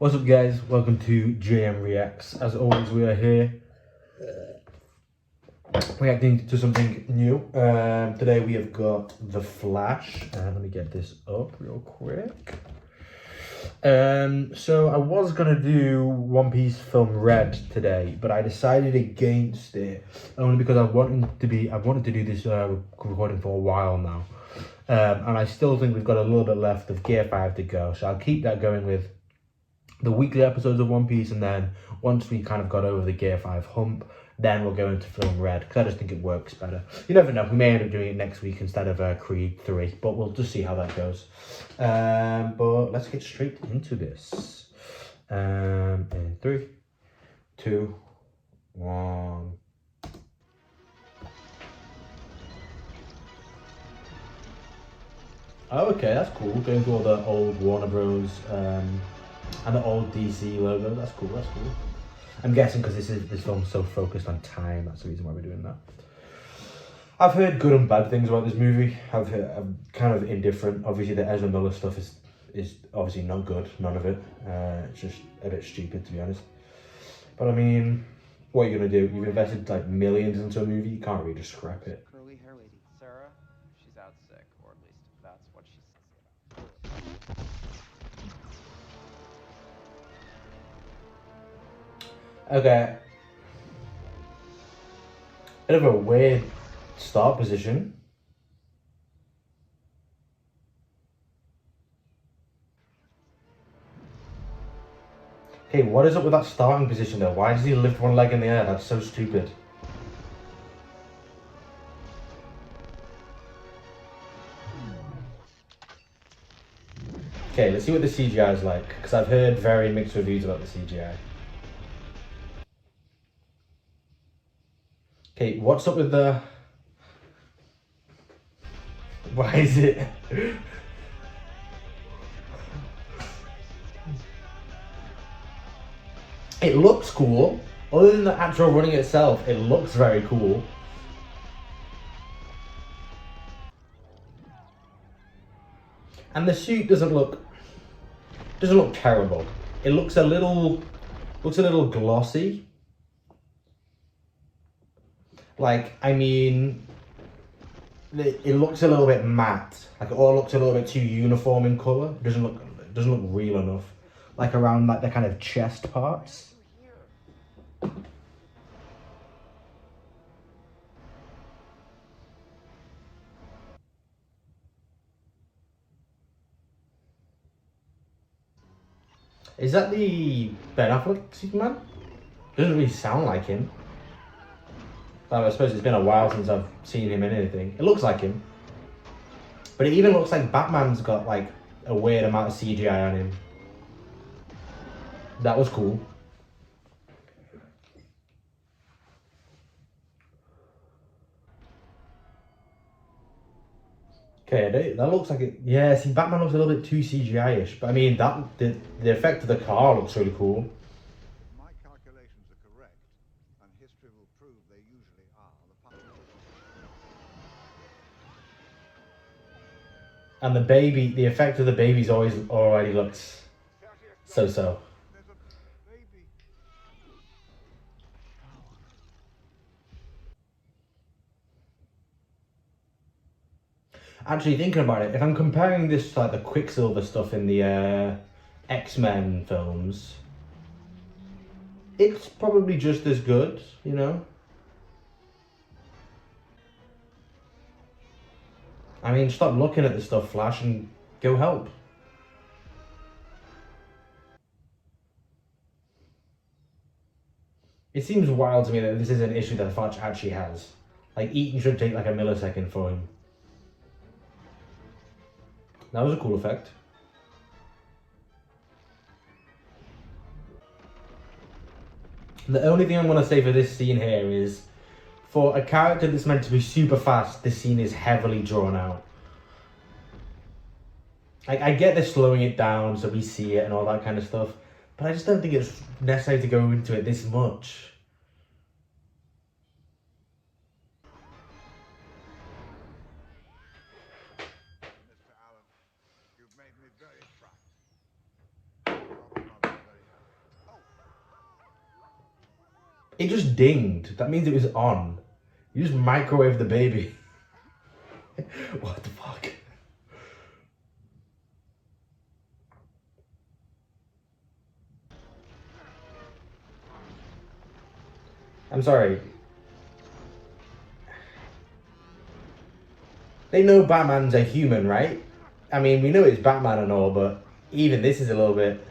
What's up, guys? Welcome to JM Reacts. As always, we are here reacting to something new. Today we have got The Flash. Let me get this up real quick. So I was gonna do One Piece Film Red today, but I decided against it only because I've wanted to do this recording for a while now, and I still think we've got a little bit left of Gear 5 to go. So I'll keep that going with the weekly episodes of One Piece, and then once we kind of got over the Gear 5 hump, then we'll go into Film Red, because I just think it works better. You never know, we may end up doing it next week instead of Creed 3, but we'll just see how that goes. But let's get straight into this. In 3, 2, 1... Oh, okay, that's cool. Going through all the old Warner Bros. And the old DC logo. That's cool. That's cool. I'm guessing because this film's so focused on time. That's the reason why we're doing that. I've heard good and bad things about this movie. I'm kind of indifferent. Obviously, the Ezra Miller stuff is obviously not good. None of it. It's just a bit stupid, to be honest. But I mean, what are you gonna do? You've invested like millions into a movie. You can't really just scrap it. Curly hair lady. Sarah, she's out sick, or at least that's what she says. Okay. Bit of a weird start position. Okay, what is up with that starting position though? Why does he lift one leg in the air? That's so stupid. Okay, let's see what the CGI is like, because I've heard very mixed reviews about the CGI. Okay, what's up with the... Why is it... It looks cool. Other than the actual running itself, it looks very cool. And the suit doesn't look terrible. It looks a little glossy. Like, I mean, it looks a little bit matte. Like, it all looks a little bit too uniform in color. It doesn't look real enough. Like around like the kind of chest parts. Is that the Ben Affleck Superman? Doesn't really sound like him. Well, I suppose it's been a while since I've seen him in anything. It looks like him. But it even looks like Batman's got like a weird amount of CGI on him. That was cool. Okay, that looks like it. Yeah, see, Batman looks a little bit too CGI-ish. But I mean, the effect of the car looks really cool. My calculations are correct, and history will prove they usually are. And the baby, the effect of the baby's already looks so-so. There's a baby. Actually, thinking about it, if I'm comparing this to like the Quicksilver stuff in the X-Men films, it's probably just as good, you know? I mean, stop looking at the stuff, Flash, and go help. It seems wild to me that this is an issue that Flash actually has. Like, Eaton should take like a millisecond for him. That was a cool effect. The only thing I'm going to say for this scene here is, for a character that's meant to be super fast, this scene is heavily drawn out. I get they're slowing it down so we see it and all that kind of stuff, but I just don't think it's necessary to go into it this much. Mr. Allen, you've made me very proud. Your mother very It just dinged. That means it was on. You just microwave the baby. What the fuck? I'm sorry. They know Batman's a human, right? I mean, we know it's Batman and all, but even this is a little bit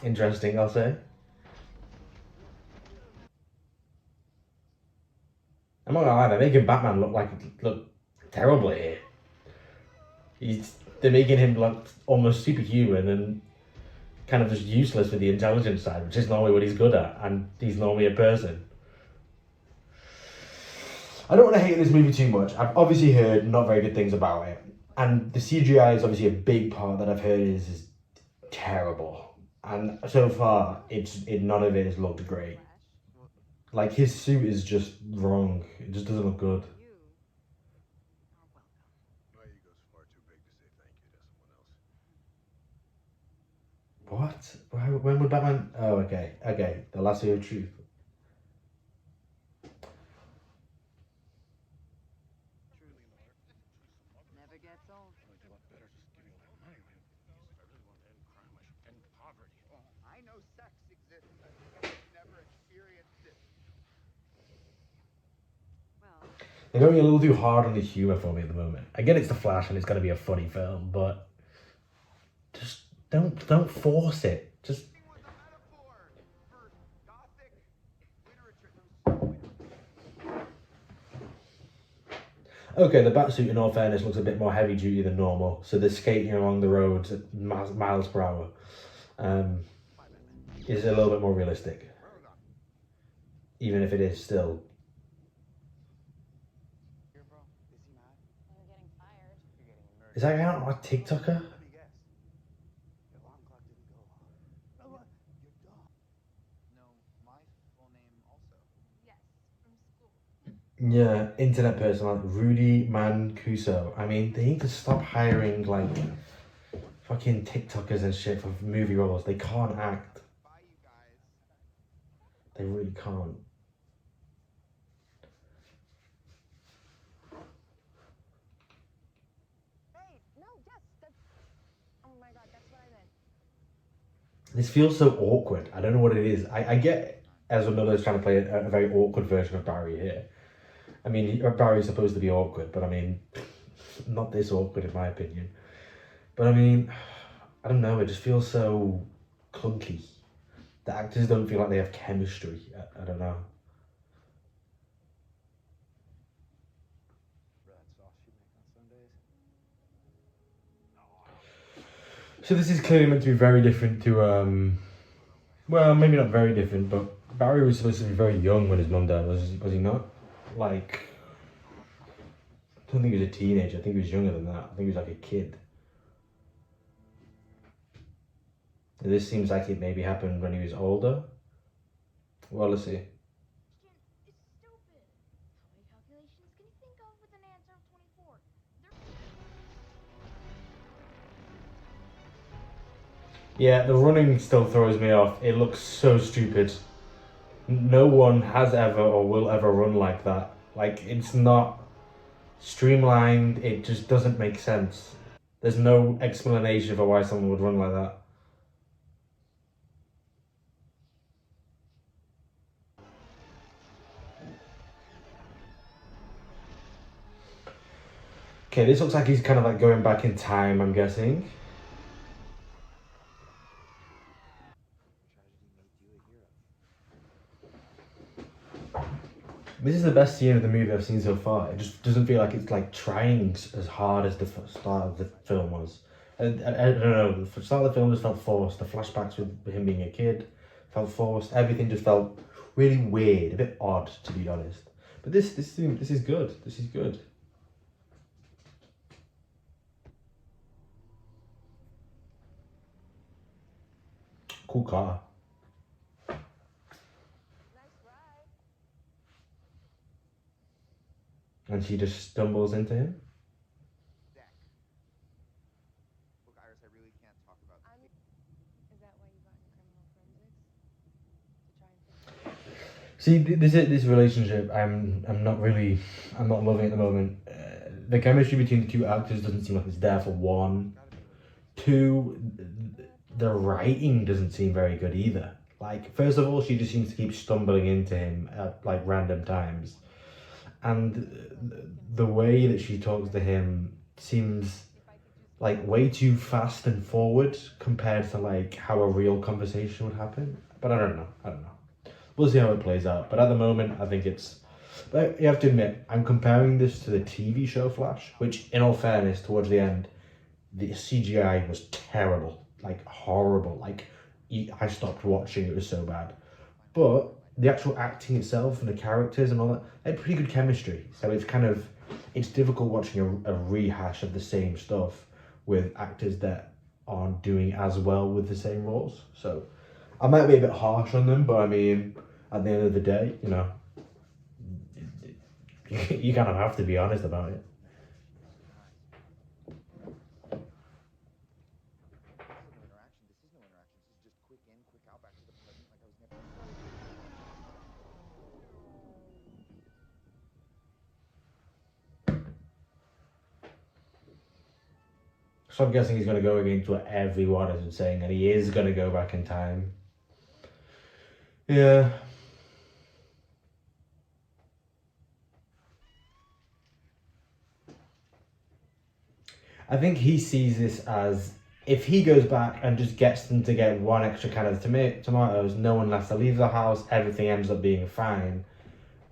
interesting, I'll say. I'm not gonna lie, they're making Batman look terrible here. They're making him look almost superhuman and kind of just useless with the intelligence side, which is normally what he's good at, and he's normally a person. I don't want to hate this movie too much. I've obviously heard not very good things about it, and the CGI is obviously a big part that I've heard is terrible. And so far, none of it has looked great. Like his suit is just wrong. It just doesn't look good. My ego's far too big to say thank you to someone else. What? When would Batman? Oh, okay. The Lasso of Truth. Never gets old. I know sex exists. I've never experienced it. Well, They're going a little too hard on the humor for me at the moment. I get it's The Flash and it's going to be a funny film, but just don't force it. Just It was a metaphor for gothic literature. okay. The Batsuit, in all fairness, looks a bit more heavy duty than normal. So the skating along the roads at miles per hour is a little bit more realistic, even if it is still. Here, bro. Is he mad? you're getting fired. You're getting murdered. Is that guy not a TikToker? Let me guess. Your alarm clock didn't go off. Oh, what? Your dog. No, my full name also. Yes, from school. Yeah, internet person like Rudy Mancuso. I mean, they need to stop hiring like fucking TikTokers and shit for movie roles. They can't act. Bye, you guys. They really can't. Hey, no, yes, that's. Oh my god, that's what I meant. This feels so awkward. I don't know what it is. I get Ezra Miller is trying to play a very awkward version of Barry here. I mean, Barry's supposed to be awkward, but I mean, not this awkward in my opinion. But I mean, I don't know. It just feels so clunky. The actors don't feel like they have chemistry. I don't know. That sauce you make on Sundays? So this is clearly meant to be very different to well, maybe not very different, but Barry was supposed to be very young when his mum died, was he not? Like, I don't think he was a teenager. I think he was younger than that. I think he was like a kid. This seems like it maybe happened when he was older. Well, let's see. It's stupid. How many calculations can you think of with an answer of 24? Yeah, the running still throws me off. It looks so stupid. No one has ever or will ever run like that. Like, it's not streamlined. It just doesn't make sense. There's no explanation for why someone would run like that. Okay, this looks like he's kind of like going back in time, I'm guessing. This is the best scene of the movie I've seen so far. It just doesn't feel like it's like trying as hard as the start of the film was. I don't know, the start of the film just felt forced. The flashbacks with him being a kid felt forced. Everything just felt really weird, a bit odd to be honest. But this is good. This is good. Cool car. Nice ride. And she just stumbles into him. Deck. Look, Iris, I really can't talk about Is that why you got into criminal forensics? See, this relationship, I'm not loving at the moment. The chemistry between the two actors doesn't seem like it's there for one. Two, the writing doesn't seem very good either. Like, first of all, she just seems to keep stumbling into him at like random times, and the way that she talks to him seems like way too fast and forward compared to like how a real conversation would happen. But I don't know. We'll see how it plays out. But at the moment, I think it's. But you have to admit, I'm comparing this to the TV show Flash, which, in all fairness, towards the end, the CGI was terrible, like horrible. Like I stopped watching; it was so bad. But the actual acting itself and the characters and all that, they had pretty good chemistry. So it's difficult watching a rehash of the same stuff with actors that aren't doing as well with the same roles. So I might be a bit harsh on them, but I mean, at the end of the day, you know, you kind of have to be honest about it. So I'm guessing he's going to go against what everyone has been saying, and he is going to go back in time. Yeah. I think he sees this as if he goes back and just gets them to get one extra can of tomatoes, no one has to leave the house, everything ends up being fine.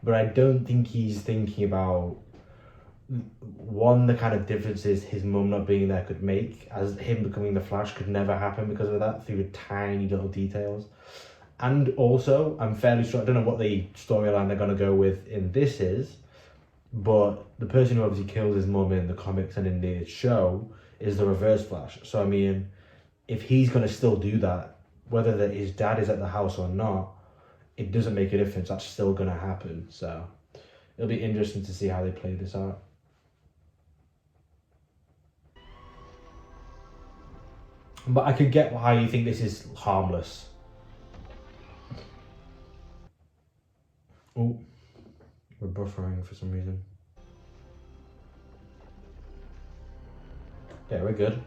But I don't think he's thinking about one, the kind of differences his mum not being there could make, as him becoming the Flash could never happen because of that, through the tiny little details. And also, I'm fairly sure, I don't know what the storyline they're going to go with in this is, but the person who obviously kills his mum in the comics and in the show is the Reverse Flash. So, I mean, if he's going to still do that, whether that his dad is at the house or not, it doesn't make a difference. That's still going to happen. So, it'll be interesting to see how they play this out. But I could get why you think this is harmless. Oh, we're buffering for some reason. Yeah, we're good.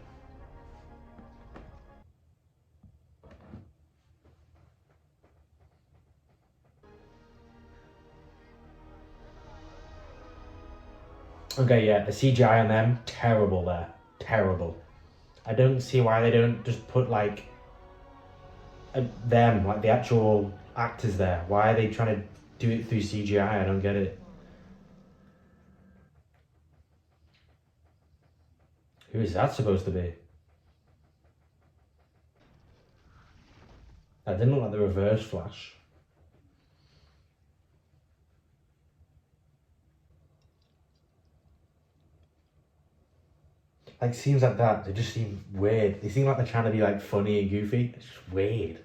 Okay, yeah, the CGI on them, terrible there. Terrible. I don't see why they don't just put like them, like the actual actors there. Why are they trying to do it through CGI? I don't get it. Who is that supposed to be? That didn't look like the Reverse Flash. Like scenes like that, they just seem weird. They seem like they're trying to be like funny and goofy. It's just weird.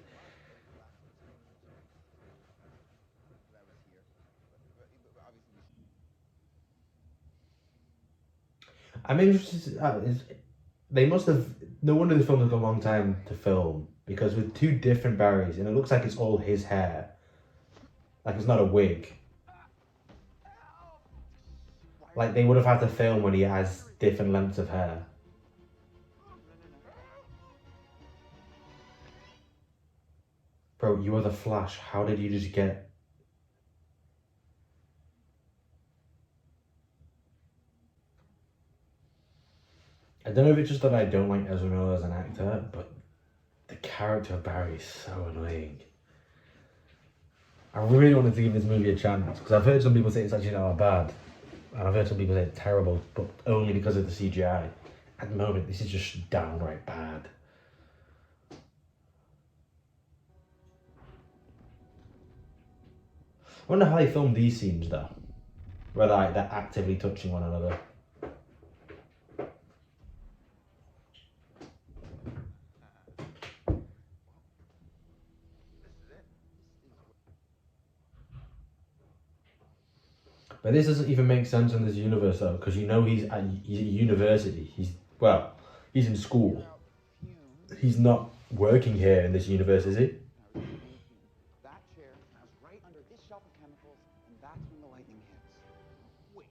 I'm interested. They must have. No wonder the film took a long time to film, because with two different Barrys, and it looks like it's all his hair. Like it's not a wig. Like they would have had to film when he has different lengths of hair. Bro, you are the Flash. How did you just get... I don't know if it's just that I don't like Ezra Miller as an actor, but the character of Barry is so annoying. I really wanted to give this movie a chance, because I've heard some people say it's actually not bad. And I've heard some people say it's terrible, but only because of the CGI. At the moment, this is just downright bad. I wonder how they filmed these scenes though, where like they're actively touching one another. But this doesn't even make sense in this universe though, because you know he's at university. He's in school. He's not working here in this universe, is he? That chair is right under this shelf of That's when the lightning hits. Wait.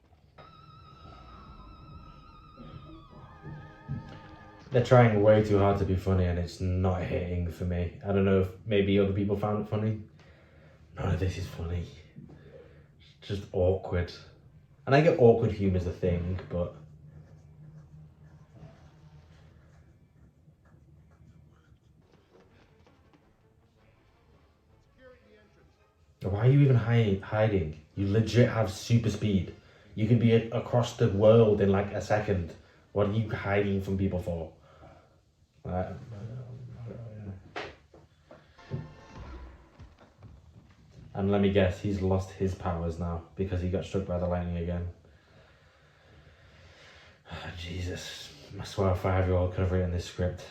They're trying way too hard to be funny and it's not hitting for me. I don't know if maybe other people found it funny. None of this is funny. It's just awkward. And I get awkward humour's a thing, but... Why are you even hiding? You legit have super speed. You can be across the world in like a second. What are you hiding from people for? And let me guess, he's lost his powers now because he got struck by the lightning again. Oh, Jesus, I swear a 5-year-old could have written this script.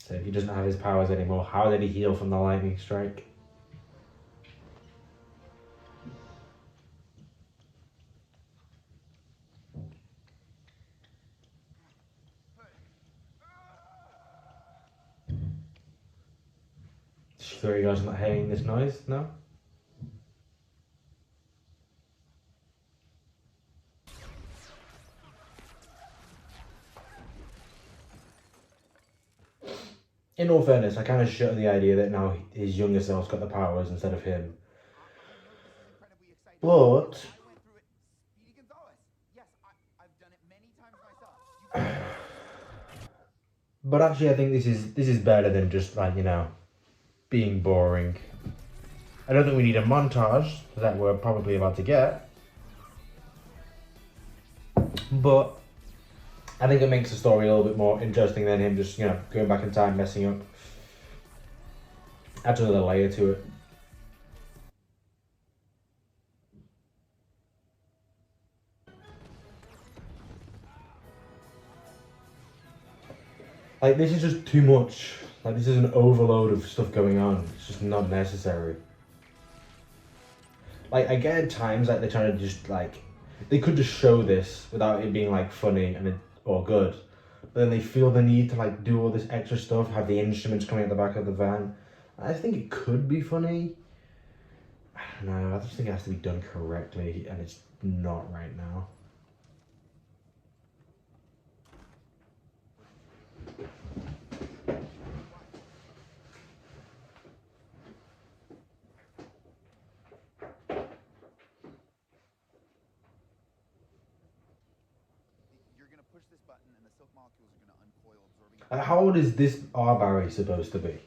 So if he doesn't have his powers anymore, how did he heal from the lightning strike? Sure you guys are not hearing this noise? No? In all fairness, I kind of shut the idea that now his younger self's got the powers instead of him. But... But actually I think this is better than just like, you know, being boring. I don't think we need a montage that we're probably about to get. But I think it makes the story a little bit more interesting than him just, you know, going back in time, messing up. Adds another layer to it. Like, this is just too much. Like, this is an overload of stuff going on. It's just not necessary. Like, I get at times, like, they're trying to just, like... They could just show this without it being, like, funny or good. But then they feel the need to, like, do all this extra stuff, have the instruments coming out the back of the van. I think it could be funny. I don't know, I just think it has to be done correctly, and it's not right now. How old is this R. Barry supposed to be?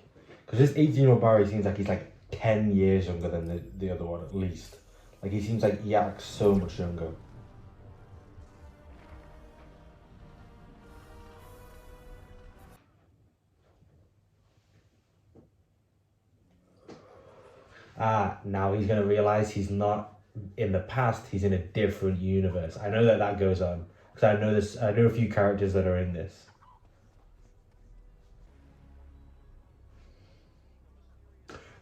Because this 18-year-old Barry seems like he's like 10 years younger than the other one at least. Like he seems like he acts so much younger. Now he's going to realise he's not in the past, he's in a different universe. I know that goes on. Because I know a few characters that are in this.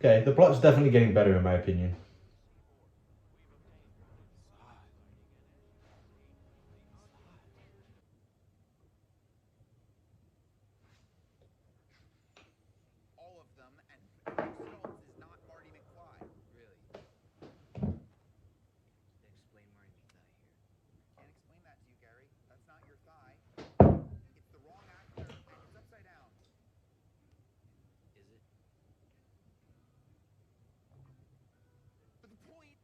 Okay, the plot's definitely getting better in my opinion. All of them, and Schultz is not Marty McFly. Really? Explain Marty McFly here. Can't explain that to you, Gary. That's not your thigh. It's the wrong actor, and it's upside down. Is it? But the point...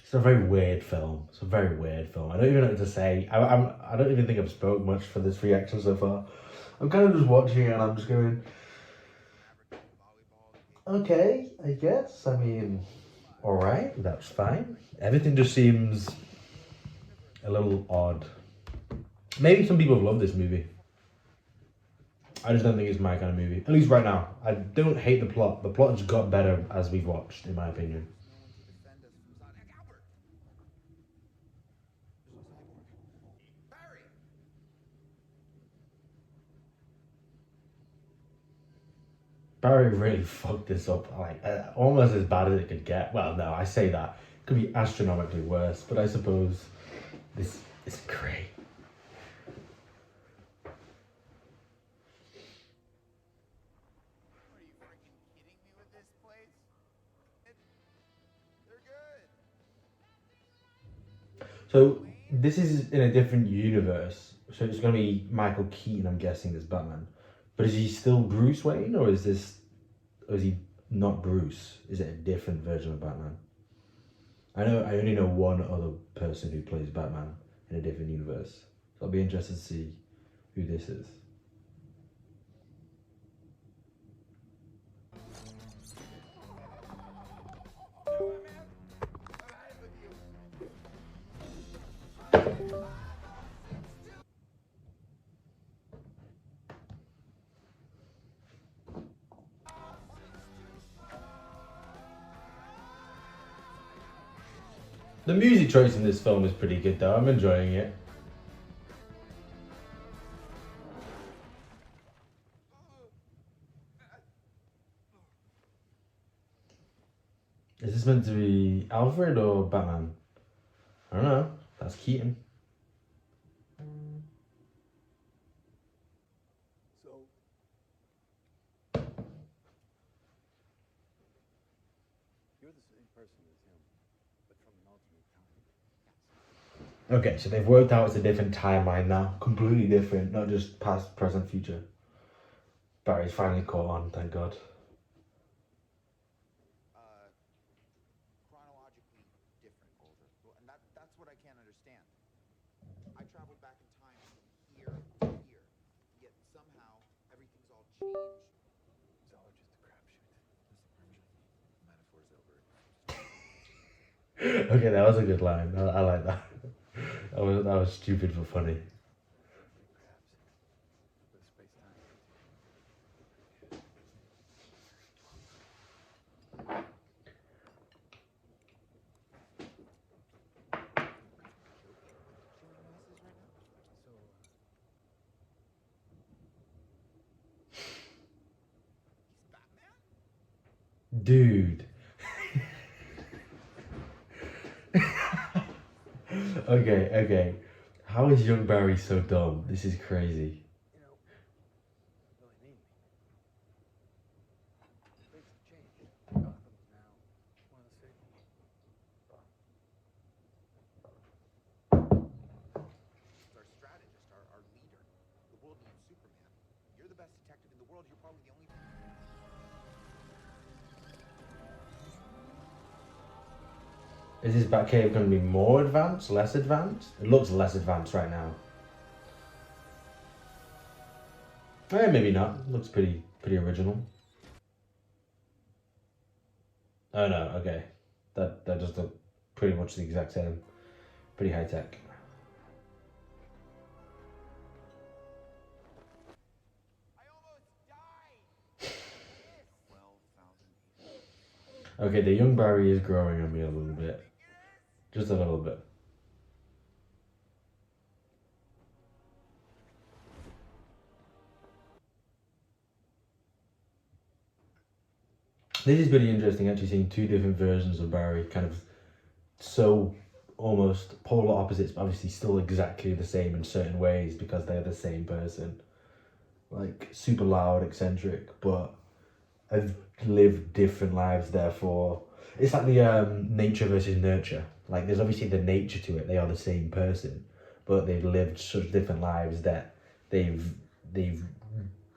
It's a very weird film. It's a very weird film. I don't even know what to say. I don't even think I've spoke much for this reaction so far. I'm kind of just watching it and I'm just going, okay, I guess. I mean, alright, that's fine. Everything just seems a little odd. Maybe some people have loved this movie. I just don't think it's my kind of movie. At least right now. I don't hate the plot. The plot has got better as we've watched, in my opinion. Barry really fucked this up, like almost as bad as it could get. Well, no, I say that. It could be astronomically worse, but I suppose this is great. So this is in a different universe. So it's gonna be Michael Keaton, I'm guessing, as Batman. But is he still Bruce Wayne, or is he not Bruce? Is it a different version of Batman? I only know one other person who plays Batman in a different universe. So I'll be interested to see who this is. The music choice in this film is pretty good though, I'm enjoying it. Is this meant to be Alfred or Batman? I don't know, that's Keaton. So, you're the same person as him, but from an alternate time. Okay, so they've worked out it's a different timeline now. Completely different, not just past, present, future. Barry's finally caught on, thank God. Chronologically different, older. And that's what I can't understand. I traveled back in time from here to here, yet somehow everything's all changed. It's all just a crapshoot. Metaphor's over. Okay, that was a good line. I like that. That was stupid but funny. With space-time. Dude. Okay. How is young Barry so dumb? This is crazy. You know, really need me. Things have changed. Gotham's now one of the cities. He's our strategist, our leader. The world needs Superman. You're the best detective in the world. You're probably the only. Is this Batcave going to be more advanced, less advanced? It looks less advanced right now. Maybe not. Looks pretty original. Oh no, okay. That does look pretty much the exact same. Pretty high tech. I almost died. 12,000 Okay, the young Barry is growing on me a little bit. Just a little bit. This is pretty interesting, actually seeing two different versions of Barry, kind of so almost polar opposites, but obviously still exactly the same in certain ways because they're the same person. Like super loud, eccentric, but have lived different lives. Therefore, it's like the nature versus nurture. Like there's obviously the nature to it; they are the same person, but they've lived such different lives that they've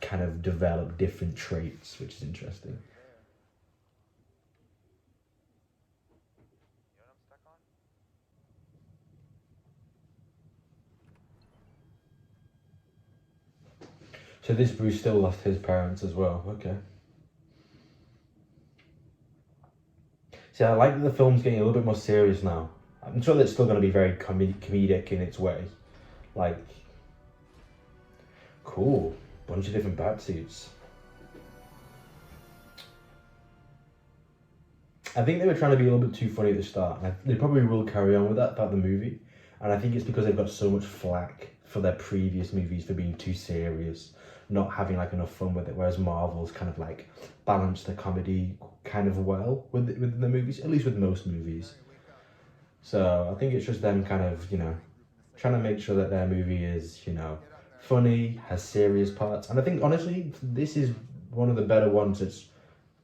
kind of developed different traits, which is interesting. You know what I'm stuck on? So this Bruce still lost his parents as well. Okay. See, I like that the film's getting a little bit more serious now. I'm sure that it's still going to be very comedic in its way. Like, cool. Bunch of different bat suits. I think they were trying to be a little bit too funny at the start. And they probably will carry on with that throughout the movie. And I think it's because they've got so much flack for their previous movies for being too serious, not having like enough fun with it. Whereas Marvel's kind of like balanced the comedy kind of well with the movies, at least with most movies. So I think it's just them kind of, trying to make sure that their movie is, funny, has serious parts. And I think honestly, this is one of the better ones that's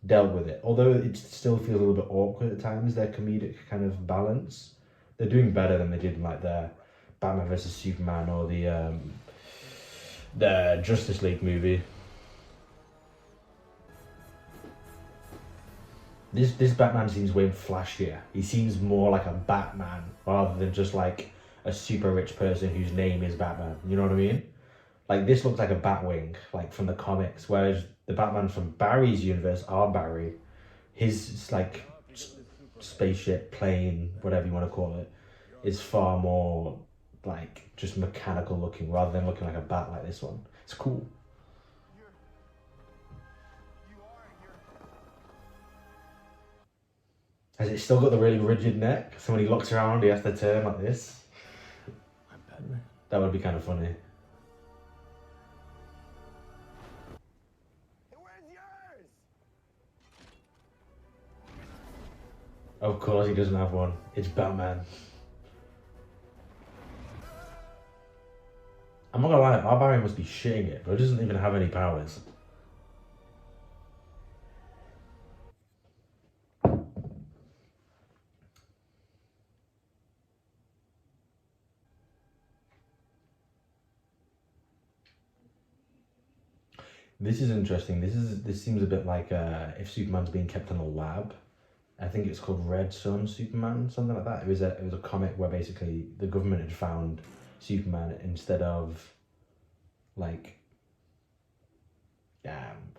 dealt with it. Although it still feels a little bit awkward at times, their comedic kind of balance. They're doing better than they did in like the Batman vs Superman or the Justice League movie. This Batman seems way flashier. He seems more like a Batman rather than just like a super rich person whose name is Batman. You know what I mean? Like this looks like a Batwing, like from the comics, whereas the Batman from Barry's universe, our Barry, his like spaceship, plane, whatever you want to call it, is far more like just mechanical looking rather than looking like a bat like this one. It's cool. Has it still got the really rigid neck? So when he looks around, he has to turn like this. I'm Batman. That would be kind of funny. Where's yours? Of course he doesn't have one. It's Batman. I'm not gonna lie, our Barry must be shitting it, but it doesn't even have any powers. This is interesting. This seems a bit like if Superman's being kept in a lab. I think it's called Red Sun Superman, something like that. It was a comic where basically the government had found Superman instead of like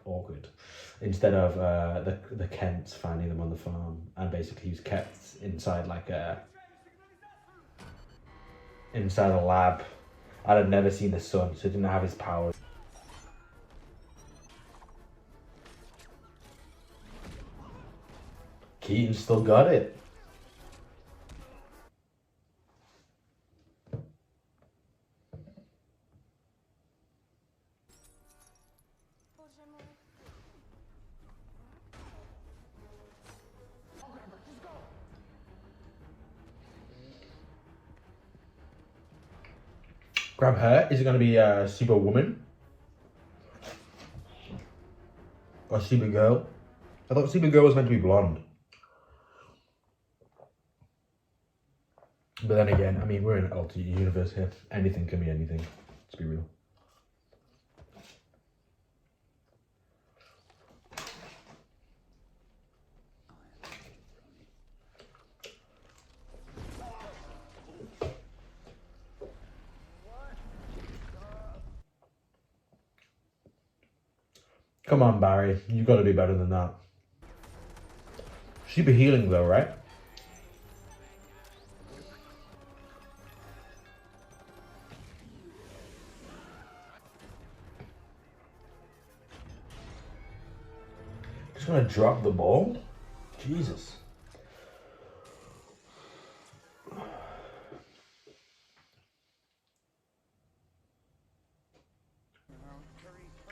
awkward. Instead of the Kents finding them on the farm, and basically he was kept inside like inside a lab. I had never seen the sun, so he didn't have his powers. Keaton still got it. Grab her. Is it going to be Superwoman? Or Supergirl? I thought Supergirl was meant to be blonde. But then again, I mean, we're in an alternate universe here. Anything can be anything. Let's be real. Come on, Barry. You've got to be better than that. Super healing though, right? Just gonna drop the ball? Jesus.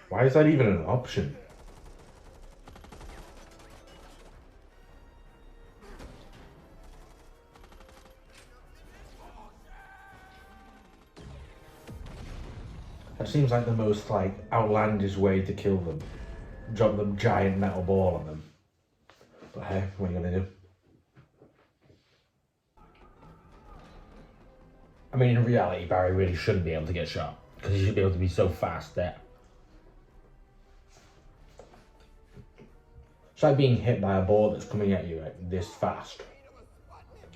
Why is that even an option? That seems like the most like outlandish way to kill them. Drop the giant metal ball on them. But hey, what are you gonna do? I mean, in reality, Barry really shouldn't be able to get shot because he should be able to be so fast there. It's like being hit by a ball that's coming at you like this fast.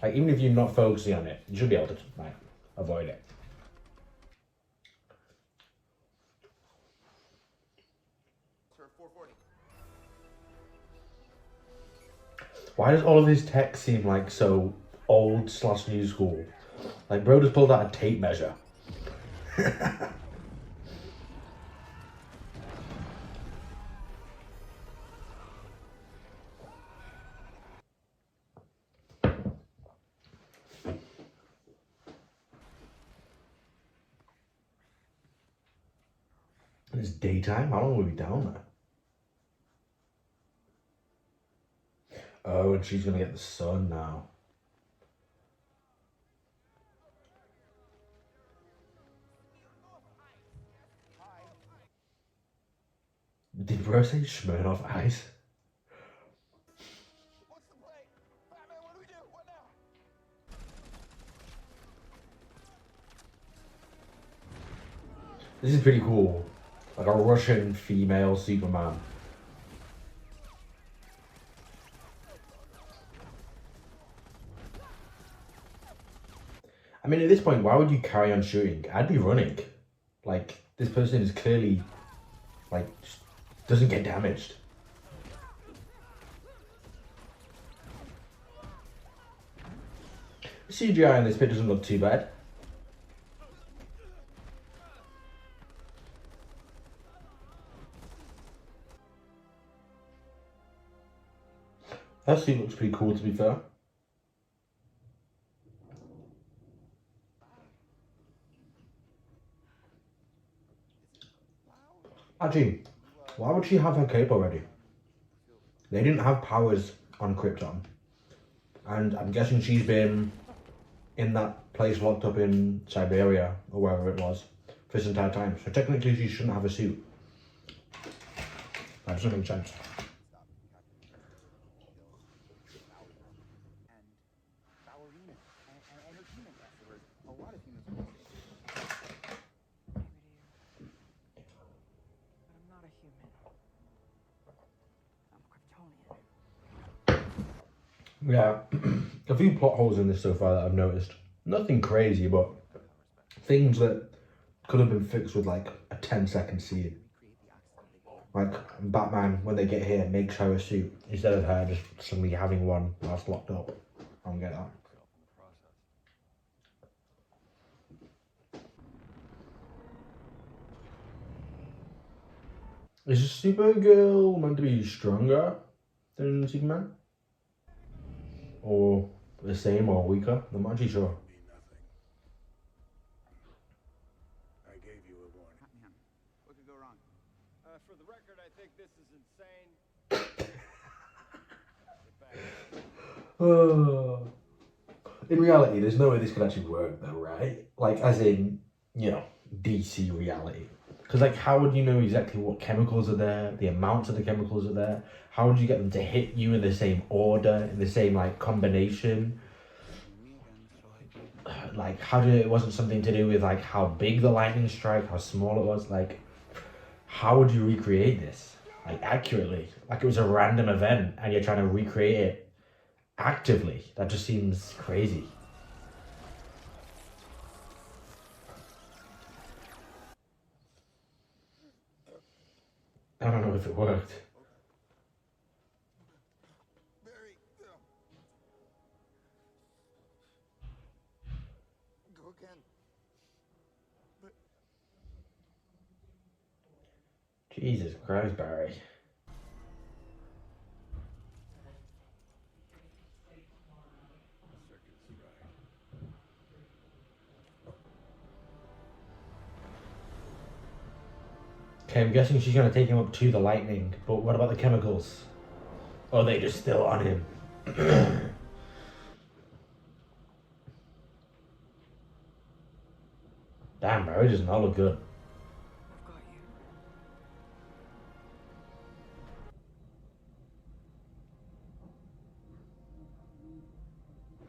Like even if you're not focusing on it, you should be able to like avoid it. For 440. Why does all of his tech seem like so old/new school? Like bro just pulled out a tape measure. It's daytime? How long will we be down there? Oh, and she's gonna get the sun now. Did bro say Smirnoff Ice? What's the play? Batman, what do we do? What now? This is pretty cool. Like a Russian female Superman. I mean, at this point, why would you carry on shooting? I'd be running. Like, this person is clearly, like, just doesn't get damaged. The CGI in this bit doesn't look too bad. That scene looks pretty cool, to be fair. Actually, why would she have her cape already? They didn't have powers on Krypton. And I'm guessing she's been in that place locked up in Siberia, or wherever it was, for this entire time. So technically she shouldn't have a suit. That doesn't make sense. And ballerina and entertainment afterwards. A lot of humans will Maybe to you. But I'm not a human. I'm Kryptonian. Yeah, a few plot holes in this so far that I've noticed. Nothing crazy, but things that could have been fixed with like a 10-second scene. Like Batman, when they get here, makes her a suit instead of her just suddenly having one whilst locked up. I don't get that. Is Supergirl meant to be stronger than Superman? Or the same or weaker? I'm not actually sure. Be nothing. I gave you a warning. Man, what could go wrong? For the record, I think this is insane. In reality, there's no way this could actually work though, right? Like, as in, you know, DC reality. Because, like, how would you know exactly what chemicals are there, the amounts of the chemicals are there? How would you get them to hit you in the same order, in the same, like, combination? Like, it wasn't something to do with, like, how big the lightning strike, how small it was? Like, how would you recreate this? Like, accurately? Like, it was a random event, and you're trying to recreate it actively? That just seems crazy. I don't know if it worked. Barry, go again. But Jesus Christ, Barry. Okay, I'm guessing she's gonna take him up to the lightning, but what about the chemicals? Or are they just still on him? Damn, Barry does not look good. I've got you.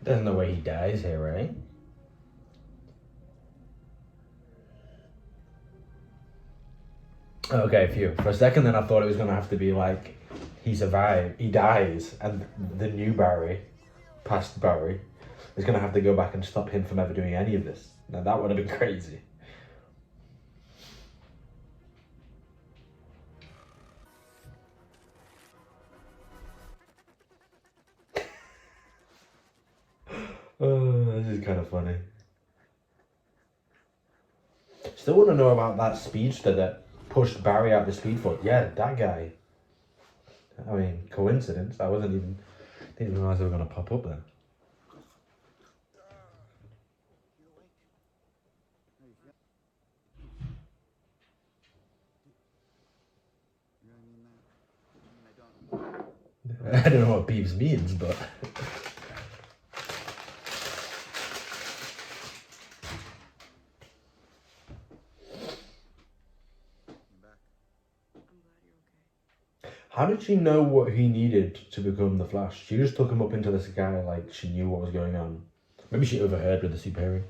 There's no way he dies here, right? Okay, phew. For a second then I thought it was gonna have to be like, he survived, he dies, and the new Barry, past Barry, is gonna have to go back and stop him from ever doing any of this. Now that would have been crazy. Oh, this is kind of funny. Still want to know about that speedster that pushed Barry out the speed force. Yeah, that guy. I mean, coincidence. I didn't even realize they were going to pop up then. you awake? How you feel? You really mean that? I mean, I don't. I don't know what Beeves means, but... You're back. I'm glad you're okay. How did she know what he needed to become the Flash? She just took him up into the sky like she knew what was going on. Maybe she overheard with the superior.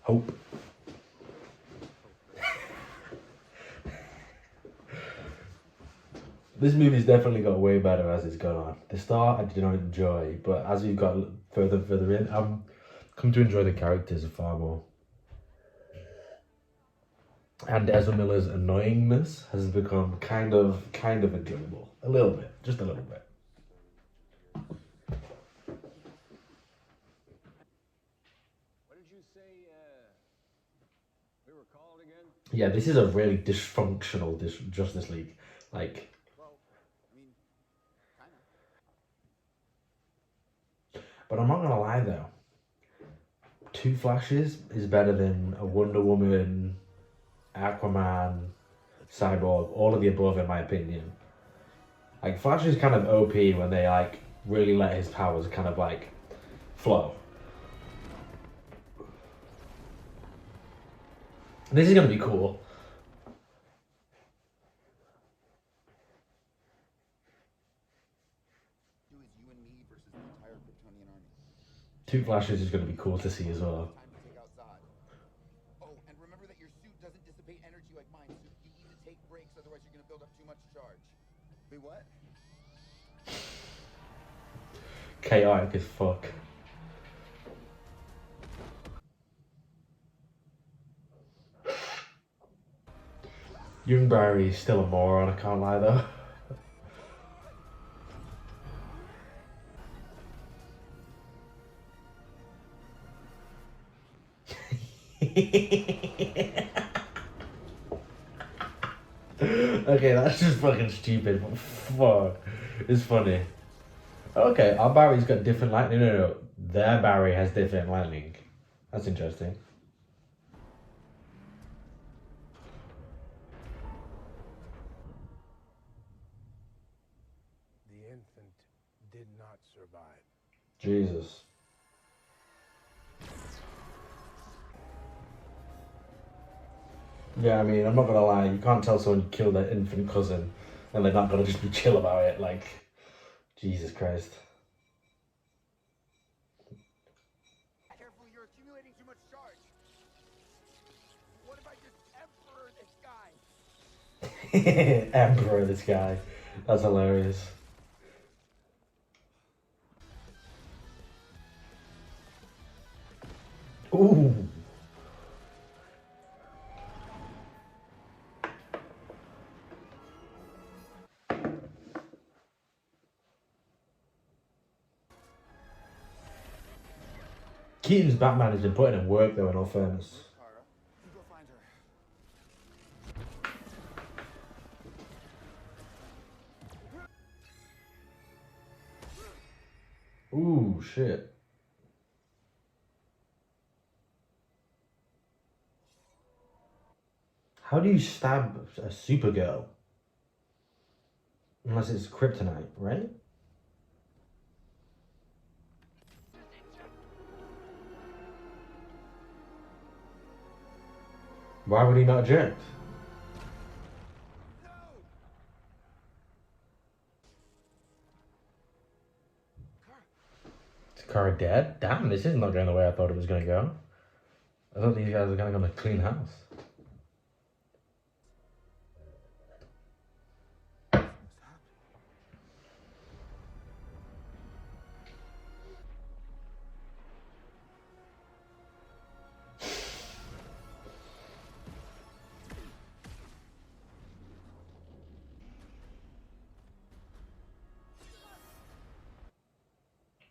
Hope. This movie's definitely got way better as it's gone on. The start I did not enjoy, but as we've got further in, I'm come to enjoy the characters far more. And Ezra Miller's annoyingness has become kind of enjoyable. A little bit, just a little bit. What did you say, we were called again? Yeah, this is a really dysfunctional Justice League. Like, Well, I mean, kinda. but I'm not gonna lie though. Two Flashes is better than a Wonder Woman, Aquaman, Cyborg, all of the above in my opinion. Like Flash is kind of OP when they like really let his powers kind of like flow. This is gonna be cool. Do is you and me versus the entire Kryptonian army. Two Flashes is gonna be cool to see as well. Time to take out Zod. Oh, and remember that your suit doesn't dissipate energy like mine, so you need to take breaks, otherwise you're gonna build up too much charge. Wait, what? Chaotic as fuck. Young Barry is still a moron, I can't lie though. Okay, that's just fucking stupid, but fuck. It's funny. Okay, our Barry's got different lightning. No. Their Barry has different lightning. That's interesting. The infant did not survive. Jesus. Yeah, I mean, I'm not gonna lie, you can't tell someone you killed their infant cousin and they're not gonna just be chill about it, like, Jesus Christ. Careful, you're accumulating too much charge. What if I just emperor this guy? Emperor, this guy. That's hilarious. Ooh. Keaton's Batman has been putting in work though, in all fairness. Kara, you go find her. Ooh, shit. How do you stab a Supergirl? Unless it's kryptonite, right? Why would he not eject? Is Kara dead? Damn, this is not going the way I thought it was going to go. I thought these guys were going to go on a clean house.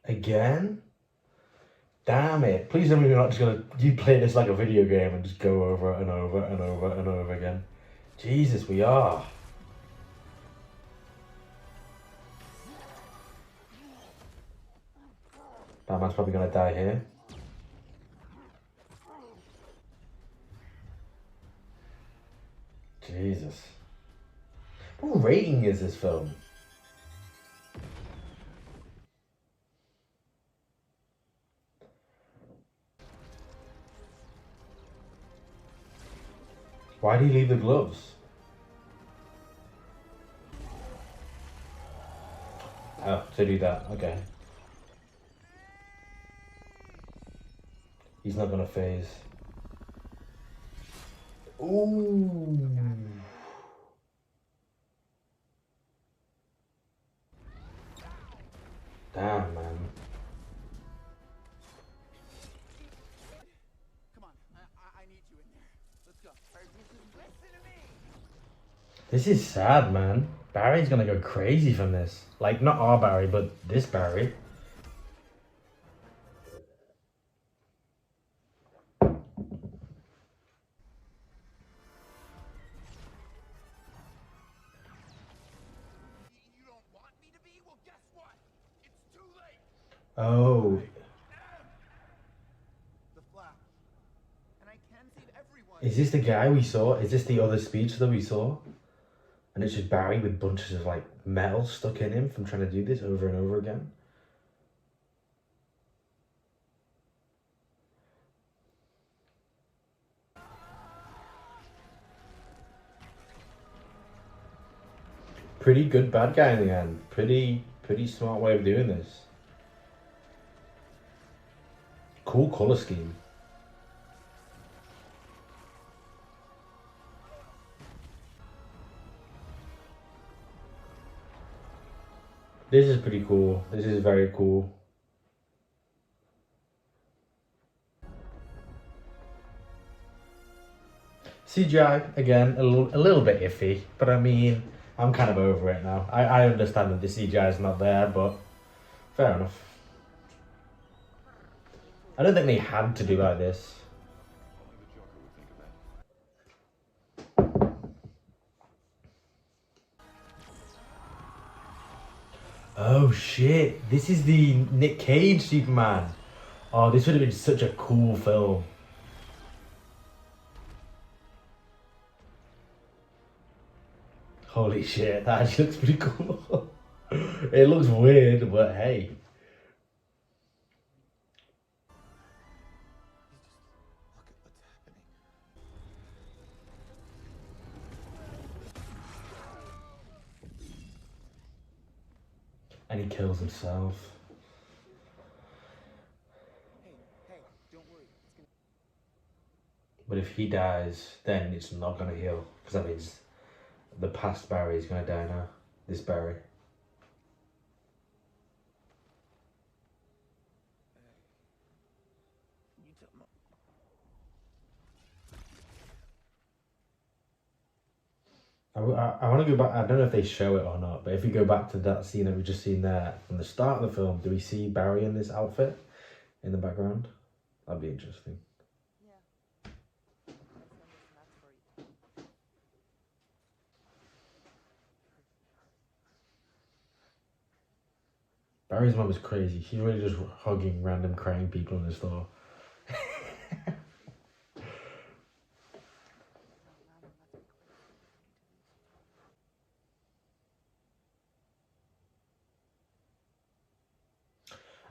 Again? Damn it. Please tell me you're not just gonna you play this like a video game and just go over and over and over and over again. Jesus, we are. Batman's probably gonna die here. Jesus. What rating is this film? Why do you leave the gloves? Oh, to do that, okay. He's not gonna phase. Ooh. Damn, man. Come on, I need you in there. Let's go. Listen to me. This is sad, man. Barry's gonna go crazy from this. Like, not our Barry, but this Barry. You don't want me to be? Well, guess what? It's too late. Oh. The Flash. And I can save everyone. Is this the guy we saw? Is this the other speech that we saw? And it's just Barry with bunches of like metal stuck in him from trying to do this over and over again. Pretty good bad guy in the end. Pretty smart way of doing this. Cool color scheme. This is pretty cool. This is very cool. CGI, again, a little bit iffy, but I mean, I'm kind of over it now. I understand that the CGI is not there, but fair enough. I don't think they had to do like this. Oh shit, this is the Nick Cage Superman. Oh, this would have been such a cool film. Holy shit, that actually looks pretty cool. It looks weird, but hey. Look at what's happening. And he kills himself. Hey, don't worry. It's gonna. But if he dies, then it's not gonna heal. Because that means the past Barry is gonna die now. This Barry. You tell me. I want to go back. I don't know if they show it or not, but if we go back to that scene that we just seen there from the start of the film, do we see Barry in this outfit in the background? That'd be interesting. Barry's mom is crazy. She's really just hugging random crying people in the store.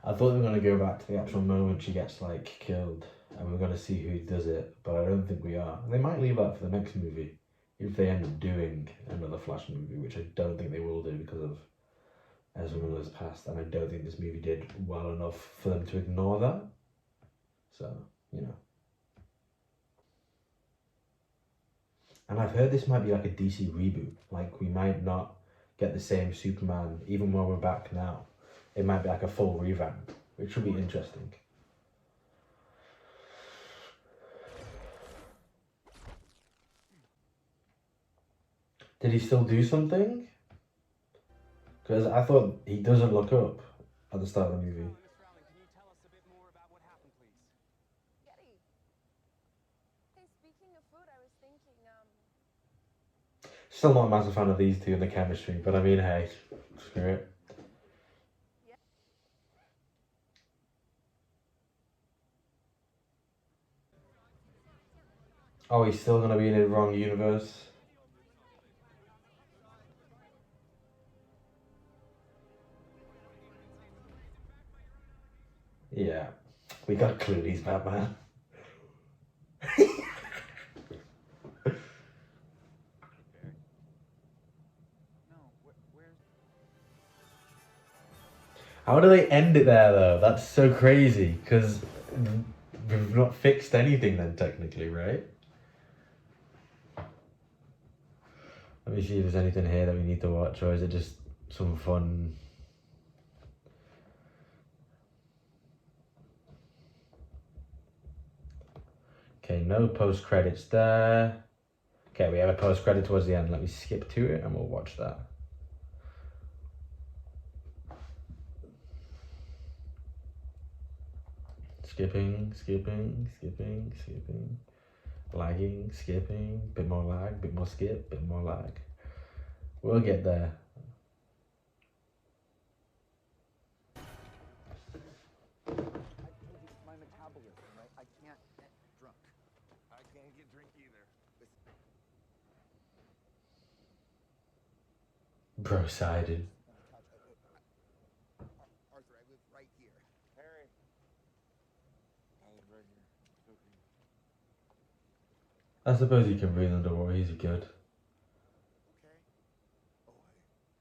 I thought we were gonna go back to the actual moment she gets like killed, and we're gonna see who does it, but I don't think we are. They might leave that for the next movie if they end up doing another Flash movie, which I don't think they will do because of Ezra Miller's past, and I don't think this movie did well enough for them to ignore that. So, you know. And I've heard this might be like a DC reboot. Like, we might not get the same Superman, even when we're back now. It might be like a full revamp, which would be interesting. Did he still do something? Because I thought he doesn't look up at the start of the movie. Miss Rowling, can you tell us a bit more about what happened, please? Getty. Hey, speaking of food, I was thinking, Still not a massive fan of these two in the chemistry, but I mean, hey, screw it. Oh, he's still gonna be in the wrong universe. Yeah, we got Clooney's Batman. Where's... How do they end it there though? That's so crazy, because we've not fixed anything then technically, right? Let me see if there's anything here that we need to watch, or is it just some fun? Okay, no post credits there. Okay, we have a post credit towards the end. Let me skip to it and we'll watch that. Skipping. Lagging, skipping, bit more lag, bit more skip, bit more lag. We'll get there. I told you it's my metabolism, right? I can't get drunk. I can't get drink either. Bro-sided. Arthur, I live right here. Harry. I live right here. It's okay. I suppose he can breathe underwater, he's good. Okay? Oh, hey,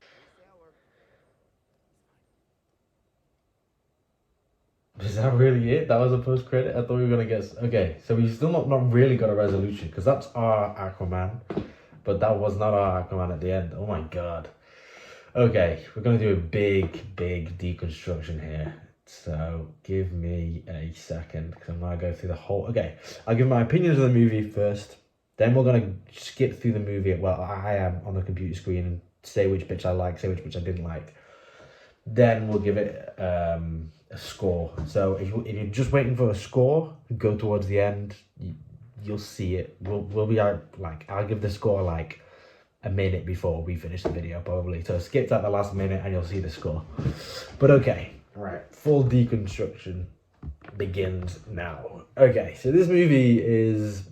sailor. Is that really it? That was a post credit? I thought we were gonna get. Okay, so we still not really got a resolution because that's our Aquaman, but that was not our Aquaman at the end. Oh my god. Okay, we're gonna do a big deconstruction here. So give me a second because I'm gonna go through the whole. Okay, I'll give my opinions of the movie first. Then we're gonna skip through the movie. Well, I am on the computer screen and say which bits I like, say which bits I didn't like. Then we'll give it a score. So if you're just waiting for a score, go towards the end. You'll see it. We'll be out, like, I'll give the score like a minute before we finish the video probably. So skip at the last minute and you'll see the score. But okay, all right. Full deconstruction begins now. Okay, so this movie is.